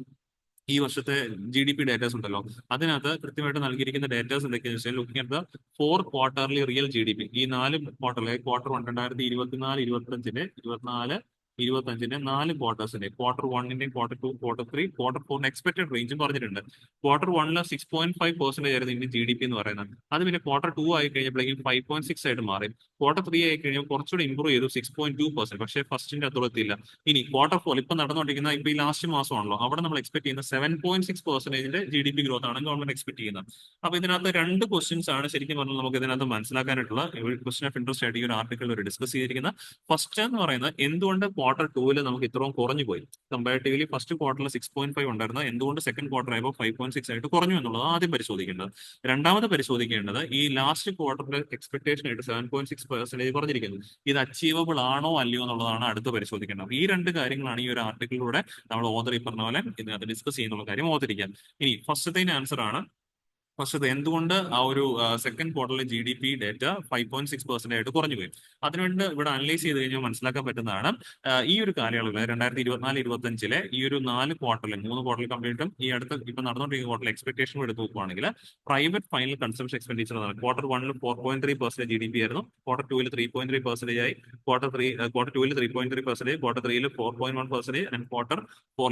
ഈ വർഷത്തെ GDP ഡേറ്റാസ് ഉണ്ടല്ലോ, അതിനകത്ത് കൃത്യമായിട്ട് നൽകിയിരിക്കുന്ന ഡേറ്റാസ് എന്തൊക്കെയാണെന്ന് വെച്ചാൽ looking at the 4 quarterly real GDP, ഈ 4 ക്വാർട്ടറിലെ ക്വാർട്ടർ 1 2024-25 4 ക്വാർട്ടേഴ്സിന്റെ ക്വാർട്ടർ 1ന്റെയും ക്വാർട്ടർ 2, ക്വാർട്ടർ 3, ക്വാർട്ടർ 4 എക്സ്പെക്ടഡ് റേഞ്ചും പറഞ്ഞിട്ടുണ്ട്. ക്വാർട്ടർ 1 6.5% ആയിരുന്നു ഇന്ത്യൻ GDP എന്ന് പറയുന്നത്. അത് പിന്നെ ക്വാർട്ടർ 2 ആയി കഴിഞ്ഞപ്പോഴേക്കും 5.6 ആയിട്ട് മാറി. ക്വാർട്ടർ 3 ആയി കഴിഞ്ഞപ്പോൾ കുറച്ചുകൂടി ഇമ്പ്രൂവ് ചെയ്തു 6.2%, പക്ഷേ ഫസ്റ്റിന്റെ അത്ര എത്തിയില്ല. ഇനി ക്വാർട്ടർ 4 ഇപ്പൊ നടന്നുകൊണ്ടിരിക്കുന്ന ഇപ്പൊ ഈ ലാസ്റ്റ് മാസമാണല്ലോ, അവിടെ നമ്മൾ എക്സ്പെക്ട് ചെയ്യുന്ന 7.6% GDP ഗ്രോത്ത് ആണ് ഗവൺമെന്റ് എക്സ്പെക്ട് ചെയ്യുന്നത്. അപ്പൊ ഇതിനകത്ത് 2 ക്വസ്റ്റ്യൻസ് ആണ് ശരിക്കും പറഞ്ഞാൽ നമുക്ക് ഇതിനകത്ത് മനസ്സിലാക്കാനായിട്ടുള്ള ക്വസ്റ്റ്യൻ ഓഫ് ഇൻട്രസ്റ്റ് ആയിട്ട് ഈ ഒരു ആർട്ടിക്കിൾ ഒരു ഡിസ്കസ് ചെയ്തിരിക്കുന്നത്. ഫസ്റ്റ് എന്ന് പറയുന്നത് എന്തുകൊണ്ട് ക്വാർട്ടർ 2 നമുക്ക് ഇത്രയും കുറഞ്ഞു പോയി, കമ്പാരിറ്റീവ്ലി ഫസ്റ്റ് ക്വാർട്ടറിൽ 6.5 ഉണ്ടായിരുന്നത് എന്തുകൊണ്ട് സെക്കൻഡ് ക്വാർട്ടർ ആയപ്പോൾ 5.6 ആയിട്ട് കുറഞ്ഞു എന്നുള്ളത് ആദ്യം പരിശോധിക്കേണ്ടത്. രണ്ടാമത് പരിശോധിക്കേണ്ടത് ഈ ലാസ്റ്റ് ക്വാർട്ടറിന്റെ എക്സ്പെക്ടേഷൻ ആയിട്ട് 7.6 6% കുറഞ്ഞിരിക്കുന്നത്. ഇത് അച്ചീവബിൾ ആണോ അല്ലയോ എന്നുള്ളതാണ് അടുത്ത് പരിശോധിക്കേണ്ടത്. ഈ രണ്ട് കാര്യങ്ങളാണ് ഈ ഒരു ആർട്ടിക്കിളിലൂടെ നമ്മൾ ഓതർ ഈ പറഞ്ഞ പോലെ ഇതിനകത്ത് ഡിസ്കസ് ചെയ്യുന്നുള്ള കാര്യം ഓർത്തിരിക്കാം. ഇനി ഫസ്റ്റത്തെ ആൻസർ ആണ്. പക്ഷേ എന്തുകൊണ്ട് ആ ഒരു സെക്കൻഡ് ക്വാർട്ടറിലെ GDP ഡേറ്റ 5.6% ആയിട്ട് കുറഞ്ഞു പോയി? അതിനുവേണ്ടി ഇവിടെ അനലൈസ് ചെയ്ത് കഴിഞ്ഞാൽ മനസ്സിലാക്കാൻ പറ്റുന്നതാണ്, ഈ ഒരു കാലയളവിൽ 2024-25 ഈ ഒരു 3 ക്വാർട്ടറിൽ കംപ്ലീറ്റും ഈ അടുത്ത ഇപ്പൊ നടന്നുകൊണ്ടിരിക്കുന്ന ക്വാർട്ടറിൽ എക്സ്പെക്ടേഷൻ എടുത്ത് നോക്കുവാണെങ്കിൽ private final consumption expenditure Q1 4.3% GDP ആയിരുന്നു, Q2 3.3% ആയി, Q2 3.3%, Q3 4.1%, ആൻഡ് Q4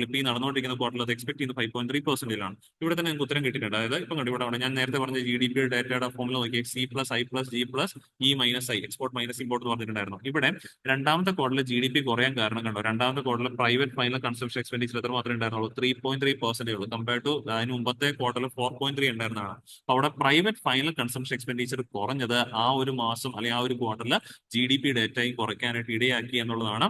ഇപ്പൊ ഈ നടന്നുകൊണ്ടിരിക്കുന്ന ക്വാർട്ടറിൽ അത് എക്സ്പെക്ട് ചെയ്യുന്നത് 5.3%. ഇവിടെ തന്നെ നിങ്ങൾക്ക് ഉത്തരം കിട്ടിയിട്ടുണ്ട്. അതായത് ഇപ്പം കണ്ടു, ഇവിടെ ഞാൻ നേരത്തെ പറഞ്ഞ GDP ഡേറ്റയുടെ ഫോമിൽ നോക്കിയ C+I+G+E-I, എക്സ്പോർട്ട് മൈനസ് ഇമ്പോർട്ട് എന്ന് പറഞ്ഞിട്ടുണ്ടായിരുന്നു. ഇവിടെ രണ്ടാമത്തെ ക്വാർട്ടറിൽ GDP കുറയാൻ കാരണം കണ്ടോ, രണ്ടാമത്തെ ക്വാർട്ടറിൽ പ്രൈവറ്റ് ഫൈനൽ കൺസംഷൻ എക്സ്പെൻഡിച്ചർ എത്ര മാത്രമേ ഉണ്ടായിരുന്നുള്ളൂ? 3.3% ഉള്ളൂ. കമ്പയർ ടു അതിന് മുമ്പത്തെ ക്വാർട്ടറിൽ 4.3 ഉണ്ടായിരുന്നതാണ്. അപ്പൊ അവിടെ പ്രൈവറ്റ് ഫൈനൽ കൺസംഷൻ എക്സ്പെൻഡിച്ചർ കുറഞ്ഞത് ആ ഒരു മാസം അല്ലെങ്കിൽ ആ ഒരു ക്വാർട്ടറിൽ GDP ഡേറ്റയും കുറയ്ക്കാനായിട്ട് ഇടയാക്കി എന്നുള്ളതാണ്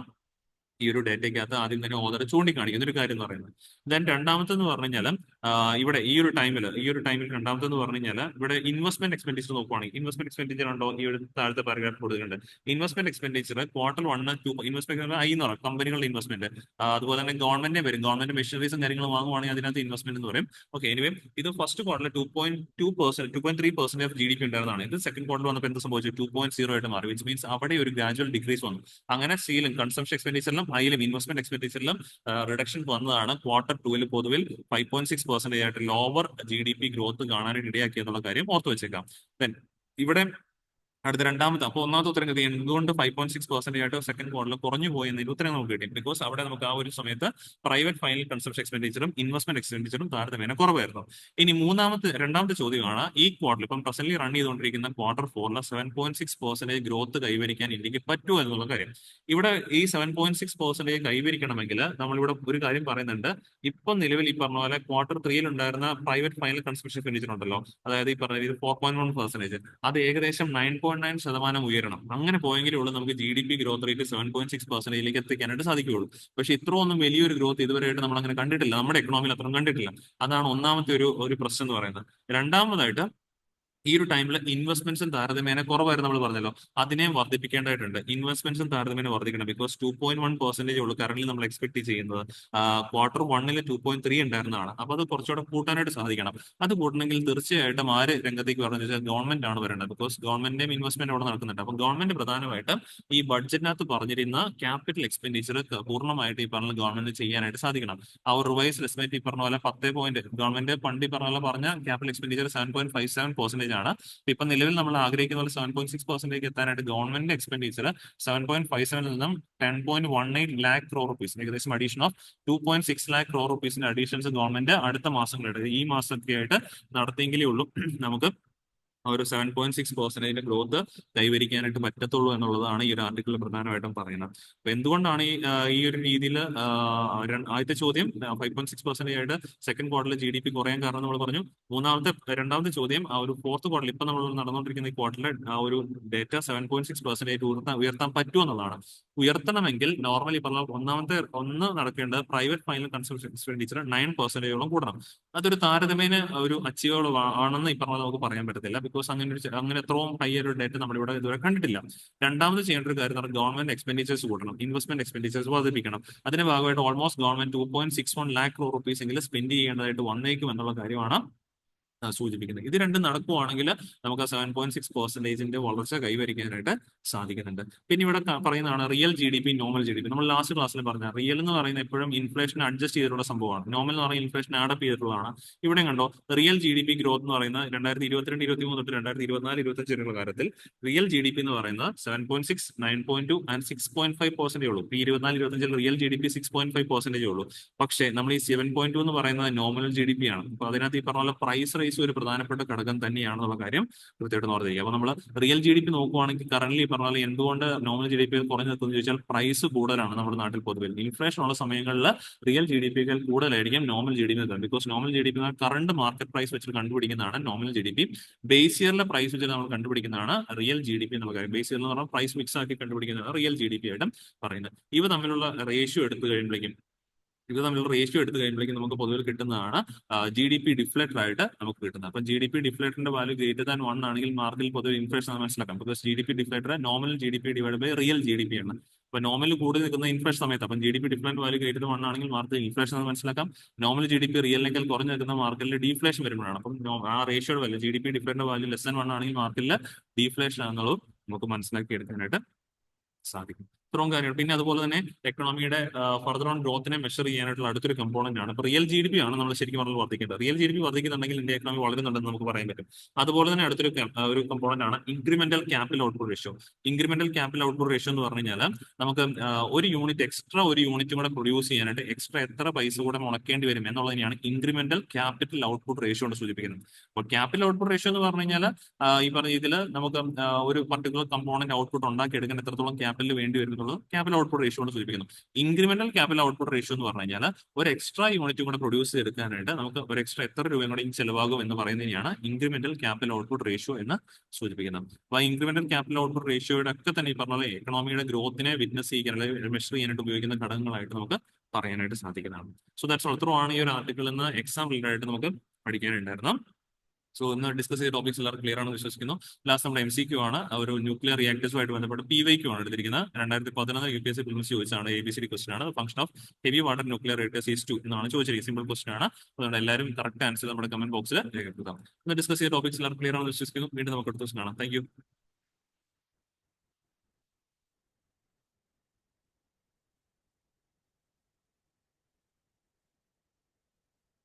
ഈ ഒരു ഡേറ്റയ്ക്കകത്ത് ആദ്യം തന്നെ ഓതർ ചൂണ്ടിക്കാണിക്കുന്ന ഒരു കാര്യം എന്ന് പറയുന്നത്. ദെൻ രണ്ടാമത്തെന്ന് പറഞ്ഞു കഴിഞ്ഞാൽ ഇവിടെ ഈ ഒരു ടൈമിൽ രണ്ടാമത്തെന്ന് പറഞ്ഞു കഴിഞ്ഞാൽ ഇവിടെ ഇൻവെസ്റ്റ്മെന്റ് എക്സ്പെൻഡിച്ചർ നോക്കുവാണെങ്കിൽ ഇൻവെസ്റ്റ്മെന്റ് എക്സ്പെൻഡിച്ചർ ഉണ്ടോ? ഈ ഒരു താഴത്തെ പാരഗ്രാഫ് കൊടുക്കുന്നുണ്ട്. Investment expenditure Q1, 2 investment I എന്ന് പറയും, കമ്പനികളുടെ ഇൻവെസ്റ്റ്മെന്റ്. അതുപോലെ തന്നെ ഗവൺമെന്റ് വരും, ഗവൺമെന്റ് മെഷീനറീസും കാര്യങ്ങളും വാങ്ങുവാണെങ്കിൽ അതിനകത്ത് ഇൻവെസ്റ്റ്മെന്റ് എന്ന് പറയും. ഓക്കെ, എനിവേ ഇത് ഫസ്റ്റ് ക്വാർട്ടറിൽ 2.3% ഓഫ് GDP ഉണ്ടായിരുന്നതാണ്. ഇത് സെക്കൻഡ് ക്വാർട്ടർ വന്നപ്പോൾ എന്ത് സംഭവിച്ചു? 2.0 ആയിട്ട് മാറി, വിച്ച് മീൻസ് അവിടെ ഒരു ഗ്രാജുവൽ ഡിക്രീസ് വന്നു. അങ്ങനെ സീലും കൺസംഷൻ എക്സ്പെൻഡിച്ചറിലും അതിലും ഇൻവെസ്റ്റ്മെന്റ് എക്സ്പെൻഡിച്ചറിലും റിഡക്ഷൻ വന്നതാണ് Q2 പൊതുവിൽ 5.6% ആയിട്ട് ലോവർ GDP ഗ്രോത്ത് കാണാനായിട്ട് ഇടയാക്കിയെന്നുള്ള കാര്യം ഓർത്തു വെച്ചേക്കാം. ദെൻ ഇവിടെ അടുത്ത രണ്ടാമത്തെ, അപ്പോൾ ഒന്നാമത്തെ ഉത്തരം കിട്ടി എന്തുകൊണ്ട് 5.6% ആയിട്ട് സെക്കൻഡ് ക്വാർട്ടറിൽ കുറഞ്ഞു പോയി എന്നതിന് ഉത്തരം നമുക്ക് കിട്ടി. ബിക്കോസ് അവിടെ നമുക്ക് ആ ഒരു സമയത്ത് പ്രൈവറ്റ് ഫൈനൽ കൺസംഷൻ എക്സ്പെൻഡിച്ചറും ഇൻവെസ്റ്റ്മെന്റ് എക്സ്പെൻഡിച്ചറും താരതമ്യേന കുറവായിരുന്നു. ഇനി രണ്ടാമത്തെ ചോദ്യമാണ്, ഈ ക്വാർട്ടർ ഇപ്പം പ്രസന്റ്ലി റൺ ചെയ്തുകൊണ്ടിരിക്കുന്ന Q4 7.6% ഗ്രോത്ത് കൈവരിക്കാൻ ഇന്ത്യക്ക് പറ്റുമോ എന്നുള്ള കാര്യം. ഇവിടെ ഈ 7.6% കൈവരിക്കണമെങ്കിൽ നമ്മളിവിടെ ഒരു കാര്യം പറയുന്നുണ്ട്. ഇപ്പം നിലവിൽ ഈ പറഞ്ഞ പോലെ Q3 ഉണ്ടായിരുന്ന പ്രൈവറ്റ് ഫൈനൽ കൺസംഷൻ എക്സ്പെൻഡിച്ചർ ഉണ്ടല്ലോ, അതായത് ഈ പറഞ്ഞ 4.1%, അത് ഏകദേശം 9.9% ഉയരണം. അങ്ങനെ പോയെങ്കിലേ ഉള്ളൂ നമുക്ക് GDP ഗ്രോത്ത് റേറ്റ് 7.6%ലേക്ക് എത്തിക്കാനായിട്ട് സാധിക്കുകയുള്ളൂ. പക്ഷെ ഇത്ര ഒന്നും വലിയൊരു ഗ്രോത്ത് ഇതുവരെയായിട്ട് നമ്മൾ അങ്ങനെ കണ്ടിട്ടില്ല, നമ്മുടെ എക്കണോമിയിൽ അത്രയും കണ്ടിട്ടില്ല. അതാണ് ഒന്നാമത്തെ ഒരു പ്രശ്നം എന്ന് പറയുന്നത്. രണ്ടാമതായിട്ട് ഈ ഒരു ടൈമിൽ ഇൻവെസ്റ്റ്മെന്റ്സും താരതമ്യേന കുറവായിരുന്നു, നമ്മൾ പറഞ്ഞല്ലോ, അതിനെയും വർദ്ധിപ്പിക്കേണ്ടതായിട്ടുണ്ട്. ഇൻവെസ്റ്റ്മെന്റ്സും താരതമ്യേന വർദ്ധിക്കണം. ബിക്കോസ് 2.1% ഉള്ളൂ കറന്റ് നമ്മൾ എക്സ്പെക്ട് ചെയ്യുന്നത്. Q1 2.3 ഉണ്ടായിരുന്നതാണ്. അപ്പൊ അത് കുറച്ചുകൂടെ കൂട്ടാനായിട്ട് സാധിക്കണം. അത് കൂട്ടണമെങ്കിൽ തീർച്ചയായിട്ടും ആര് രംഗത്തേക്ക് പറഞ്ഞു വെച്ചാൽ ഗവൺമെന്റ് ആണ് വരേണ്ടത്. ബിക്കോസ് ഗവൺമെന്റിന്റെയും ഇൻവെസ്റ്റ്മെന്റ് അവിടെ നടക്കുന്നുണ്ട്. അപ്പൊ ഗവൺമെന്റ് പ്രധാനമായിട്ട് ഈ ബഡ്ജറ്റിനകത്ത് പറഞ്ഞിരുന്ന ക്യാപിറ്റൽ എക്സ്പെൻഡിച്ചർ പൂർണ്ണമായിട്ട് ഈ പറഞ്ഞ ഗവൺമെന്റ് ചെയ്യാനായിട്ട് സാധിക്കണം. ആ ഒരു റിവൈസ് എസ്റ്റിമേറ്റ് ഈ പറഞ്ഞ പോലെ 10 ഗവൺമെന്റ് ഫണ്ട് ഈ പറഞ്ഞ ക്യാപിറ്റൽ എക്സ്പെൻഡിച്ചർ 7.57% ആണ്. ഇപ്പൊ നിലവിൽ നമ്മൾ ആഗ്രഹിക്കുന്ന പോലെ 7.6% എത്താനായിട്ട് ഗവൺമെന്റ് എക്സ്പെൻഡിച്ചർ 7.57 നിന്നും 10.18 lakh crore rupees, ഏകദേശം addition of 2.6 lakh crore rupees additions government അടുത്ത മാസങ്ങളായിട്ട് ഈ മാസമൊക്കെ ആയിട്ട് നടത്തിയെങ്കിലേ ഉള്ളൂ നമുക്ക് ഒരു 7.6% ഗ്രോത്ത് കൈവരിക്കാനായിട്ട് പറ്റത്തുള്ളൂ എന്നുള്ളതാണ് ഈ ഒരു ആർട്ടിക്കിൾ പ്രധാനമായിട്ടും പറയുന്നത്. അപ്പൊ എന്തുകൊണ്ടാണ് ഈ ഒരു രീതിയിൽ ആദ്യത്തെ ചോദ്യം 5.6% ആയിട്ട് സെക്കൻഡ് ക്വാർട്ടറിൽ GDP കുറയാൻ കാരണം നമ്മൾ പറഞ്ഞു. രണ്ടാമത്തെ ചോദ്യം ആ ഒരു ഫോർത്ത് ക്വാർട്ടറിൽ ഇപ്പൊ നമ്മൾ നടന്നുകൊണ്ടിരിക്കുന്ന ഈ ക്വാർട്ടറിൽ ആ ഒരു ഡേറ്റ 7.6% ഉയർത്താൻ പറ്റുമോ എന്നുള്ളതാണ്. ഉയർത്തണമെങ്കിൽ നോർമലി പറഞ്ഞ ഒന്ന് നടക്കേണ്ടത് പ്രൈവറ്റ് ഫൈനൽ കൺസംഷൻ എക്സ്പെൻഡിച്ചർ 9% കൂടണം. അതൊരു താരതമ്യേന ഒരു അച്ചീവബിൾ ആണെന്ന് ഈ പറഞ്ഞാൽ നമുക്ക് പറയാൻ പറ്റത്തില്ല. ബിക്കോസ് അങ്ങനെ എത്രയും ഹൈ ഒരു ഡേറ്റ് നമ്മളിവിടെ ഇതുവരെ കണ്ടിട്ടില്ല. രണ്ടാമത് ചെയ്യേണ്ട ഒരു കാര്യം ഗവൺമെന്റ് എക്സ്പെൻഡിച്ചേഴ്സ് കൂട്ടണം, ഇൻവെസ്റ്റ്മെന്റ് എക്സ്പെൻഡിച്ചേഴ്സ് വർദ്ധിപ്പിക്കണം. അതിന്റെ ഭാഗമായിട്ട് almost government 2.61 lakh crore rupees എങ്കിലും സ്പെൻഡ് ചെയ്യേണ്ടതായിട്ട് വന്നേക്കും എന്നുള്ള കാര്യമാണ് സൂചിപ്പിക്കുന്നത്. ഇത് രണ്ടും നടക്കുവാണെങ്കിൽ നമുക്ക് ആ 7.6% വളർച്ച കൈവരിക്കാനായിട്ട് സാധിക്കുന്നുണ്ട്. പിന്നെ ഇവിടെ പറയുന്നതാണ് റിയൽ GDP, നോർമൽ GDP. നമ്മൾ ലാസ്റ്റ് ക്ലാസ്സിൽ പറഞ്ഞ റിയൽ എന്ന് പറയുന്നത് എപ്പോഴും ഇൻഫ്ലേഷൻ അഡ്ജസ്റ്റ് ചെയ്തിട്ടുള്ള സംഭവമാണ്. നോർമൽ എന്ന് പറയുന്നത് ഇൻഫ്ലേഷൻ ആഡപ്പ് ചെയ്തിട്ടുള്ളതാണ്. ഇവിടെ കണ്ടോ റിയൽ GDP ഗ്രോത്ത് എന്ന് പറയുന്നത് 2022-23 തൊട്ട് 2024-25 കാലത്തിൽ റിയൽ GDP എന്ന് പറയുന്നത് 7.6, 9.2 ആൻഡ് 6.5% ഉള്ളൂ. ഈ 24-25 റിയൽ GDP 6.5% ഉള്ളൂ. പക്ഷേ നമ്മൾ ഈ 7.2 എന്ന് പറയുന്നത് നോമിനൽ GDP ആണ്. അപ്പൊ അതിനകത്ത് ഈ പറഞ്ഞ പോലെ പ്രൈസ് ഒരു പ്രധാനപ്പെട്ട ഘടകം തന്നെയാണെന്നുള്ള കാര്യം കൃത്യമായിട്ട് ഓർത്തിരിക്കുക. അപ്പൊ നമ്മൾ റിയൽ GDP നോക്കുവാണെങ്കിൽ കറന്റ് പറഞ്ഞാൽ എന്തുകൊണ്ട് നോമിനൽ GDP കുറഞ്ഞു നിൽക്കുന്നു ചോദിച്ചാൽ പ്രൈസ് കൂടുതലാണ് നമ്മുടെ നാട്ടിൽ പൊതുവെ. ഇൻഫ്ലേഷൻ ഉള്ള സമയങ്ങളിൽ റിയൽ GDP കൂടുതലായിരിക്കും nominal GDP. Because nominal GDP current market price വെച്ച് കണ്ടുപിടിക്കുന്നതാണ് നോമിനൽ GDP. ബേസ് ഇയറിലെ പ്രൈസ് വെച്ച് നമ്മൾ കണ്ടുപിടിക്കുന്നതാണ് റിയൽ GDP എന്നുള്ള കാര്യം. ബേസ് ഇയർ എന്ന് പറഞ്ഞാൽ പ്രൈസ് മിക്സ് ആക്കി കണ്ടുപിടിക്കുന്നതാണ് റിയൽ GDP ആയിട്ടും പറയുന്നത്. ഇവ തമ്മിലുള്ള റേഷ്യോ എടുത്തു കഴിയുമ്പോഴേക്കും ഇത് തമ്മിലുള്ള റേഷ്യോ എടുത്ത് കഴിയുമ്പോഴേക്കും നമുക്ക് പൊതുവെ കിട്ടുന്നതാണ് ജി ഡി പി ഡിഫ്ലേറ്റർ ആയിട്ട് നമുക്ക് കിട്ടുന്നത്. അപ്പം ജി ഡി പി ഡിഫ്ലേറ്ററിന്റെ വാല്യൂ ഗ്രേറ്റർ ദാൻ 1 ആണെങ്കിൽ മാർക്കിൽ പൊതുവെ ഇൻഫ്ലേഷൻ മനസ്സിലാക്കാം. Because G D P deflator nominal G D P divide by real G D P ആണ്. അപ്പൊ നോമിൽ കൂടി നിൽക്കുന്ന ഇൻഫ്ലേഷൻ സമയത്ത് അപ്പം G D P deflator value greater than 1 ആണെങ്കിൽ മാർക്കിൽ ഇൻഫ്ലേഷൻ എന്ന് മനസ്സിലാക്കാം. നോമിൽ ജി ഡി പി റിയലിനേക്കാൾ കുറഞ്ഞു നിൽക്കുന്ന മാർക്കിൽ ഡീഫ്ലേഷൻ വരുമ്പോഴാണ്. അപ്പം ആ റേഷ്യോയുടെ value G D P deflator value less than 1 ആണെങ്കിൽ മാർക്കിൽ ഡീഫ്ലേഷൻ ആണെന്നുള്ളത് നമുക്ക് മനസ്സിലാക്കി എടുക്കാനായിട്ട് സാധിക്കും. ഇത്രയും കാര്യമാണ്. പിന്നെ അതുപോലെ തന്നെ എക്കണോമിയുടെ ഫർദർ ഓൺ ഗ്രോത്തിനെ മെഷർ ചെയ്യാനായിട്ടുള്ള അടുത്തൊരു കമ്പോണന്റ് ആണ്. ഇപ്പൊ റിയൽ ജി ഡി പി ആണ് നമ്മൾ ശരിക്കും പറഞ്ഞാൽ വർദ്ധിക്കേണ്ടത്. റിയൽ ജി ഡി പി വർദ്ധിക്കുന്നുണ്ടെങ്കിൽ ഇന്ത്യ എക്കണോമി വളരുന്നുണ്ടെന്ന് നമുക്ക് പറയാൻ പറ്റും. അതുപോലെ തന്നെ അടുത്തൊരു ഒരു കമ്പോണന്റ് ആണ് incremental capital output ratio. Incremental capital output ratio എന്ന് പറഞ്ഞു കഴിഞ്ഞാൽ നമുക്ക് ഒരു യൂണിറ്റ് എക്സ്ട്രാ ഒരു യൂണിറ്റും കൂടെ പ്രൊഡ്യൂസ് ചെയ്യാനായിട്ട് എക്സ്ട്രാ എത്ര പൈസ കൂടെ മുടക്കേണ്ടി വരും എന്നുള്ളതിനെയാണ് ഇൻക്രിമെന്റൽ ക്യാപിറ്റൽ ഔട്ട്പുട്ട് റേഷ്യോ കൊണ്ട് സൂചിപ്പിക്കുന്നത്. അപ്പോൾ ക്യാപിറ്റൽ ഔട്ട്പുട്ട് റേഷ്യോ എന്ന് പറഞ്ഞു കഴിഞ്ഞാൽ ഈ പറഞ്ഞ ഇതിൽ നമുക്ക് ഒരു പർട്ടിക്കുലർ കമ്പോണന്റ് ഔട്ട്പുട്ട് ഉണ്ടാക്കിയെടുക്കാൻ എത്രത്തോളം ക്യാപിറ്റൽ വേണ്ടി വരുന്നുള്ളത് ക്യാപിറ്റൽ ഔട്ട്പുട്ട് റേഷ്യോ കൊണ്ട് സൂചിപ്പിക്കുന്നു. ഇൻക്രിമെന്റൽ ക്യാപിറ്റൽ ഔട്ട്പുട്ട് റേഷ്യോ എന്ന് പറഞ്ഞു കഴിഞ്ഞാൽ ഒരു എക്സ്ട്രാ യൂണിറ്റ് കൂടെ പ്രൊഡ്യൂസ് ചെയ്തെടുക്കാനായിട്ട് നമുക്ക് ഒരു എക്സ്ട്രാ എത്ര രൂപയും കൂടെ ചെലവാകും എന്ന് പറയുന്നതിനെയാണ് ഇൻക്രിമെന്റൽ ക്യാപിറ്റൽ ഔട്ട്പുട്ട് റേഷ്യോ എന്ന് സൂചിപ്പിക്കുന്നത്. അപ്പോൾ ഇൻക്രിമെന്റൽ ക്യാപിറ്റൽ ഔട്ട്പുട്ട് റേഷ്യോയുടെ ഒക്കെ തന്നെ ഈ പറഞ്ഞ എക്കണോമിയുടെ ഗ്രോത്തിനെ വിറ്റ്നസ് ചെയ്യാൻ അല്ലെങ്കിൽ മെഷർ ചെയ്യാനായിട്ട് ഉപയോഗിക്കുന്ന ഘടകങ്ങളായിട്ട് നമുക്ക് പറയാനായിട്ട് സാധിക്കുന്നതാണ്. So that's all. ഇത്രയാണ് ഈ ഒരു ആർട്ടിക്കിളിൽ നിന്ന് എക്സാം റിലേറ്റഡ് ആയിട്ട് നമുക്ക് പഠിക്കാനുണ്ടായിരുന്നു. സോ ഇന്ന് ഡിസ്കസ് ചെയ്ത ടോപ്പിക്സ് എല്ലാവർക്കും ക്ലിയർ ആണെന്ന് വിശ്വസിക്കുന്നു. ലാസ്റ്റ് നമ്മുടെ MCQ ആണ്, ഒരു ന്യൂക്ലിയർ റിയാക്ടേഴ്സുമായിട്ട് ബന്ധപ്പെട്ട് PYQ ആണ് എടുത്തിരിക്കുന്നത്. 2011 UPSC പ്രിലിംസ് ചോദിച്ചാണ്, ABCD ക്വസ്റ്റൻ ആണ്. Function of heavy water nuclear reactors is 2 എന്നാണ് ചോദിച്ചിരിക്കുന്നത്. സിമ്പിൾ ക്വസ്റ്റൻ ആണ്. അതുകൊണ്ട് എല്ലാവരും കറക്റ്റ് ആൻസർ നമ്മുടെ കമന്റ് ബോക്സിൽ രേഖപ്പെടുത്താം. ഇന്ന് ഡിസ്കസ് ചെയ്ത ടോപ്പിക്സ് എല്ലാവർക്കും ക്ലിയർ ആണെന്ന് വിശ്വസിക്കുന്നു. വീണ്ടും നമുക്ക് അടുത്ത ദിവസം കാണാം. Thank you.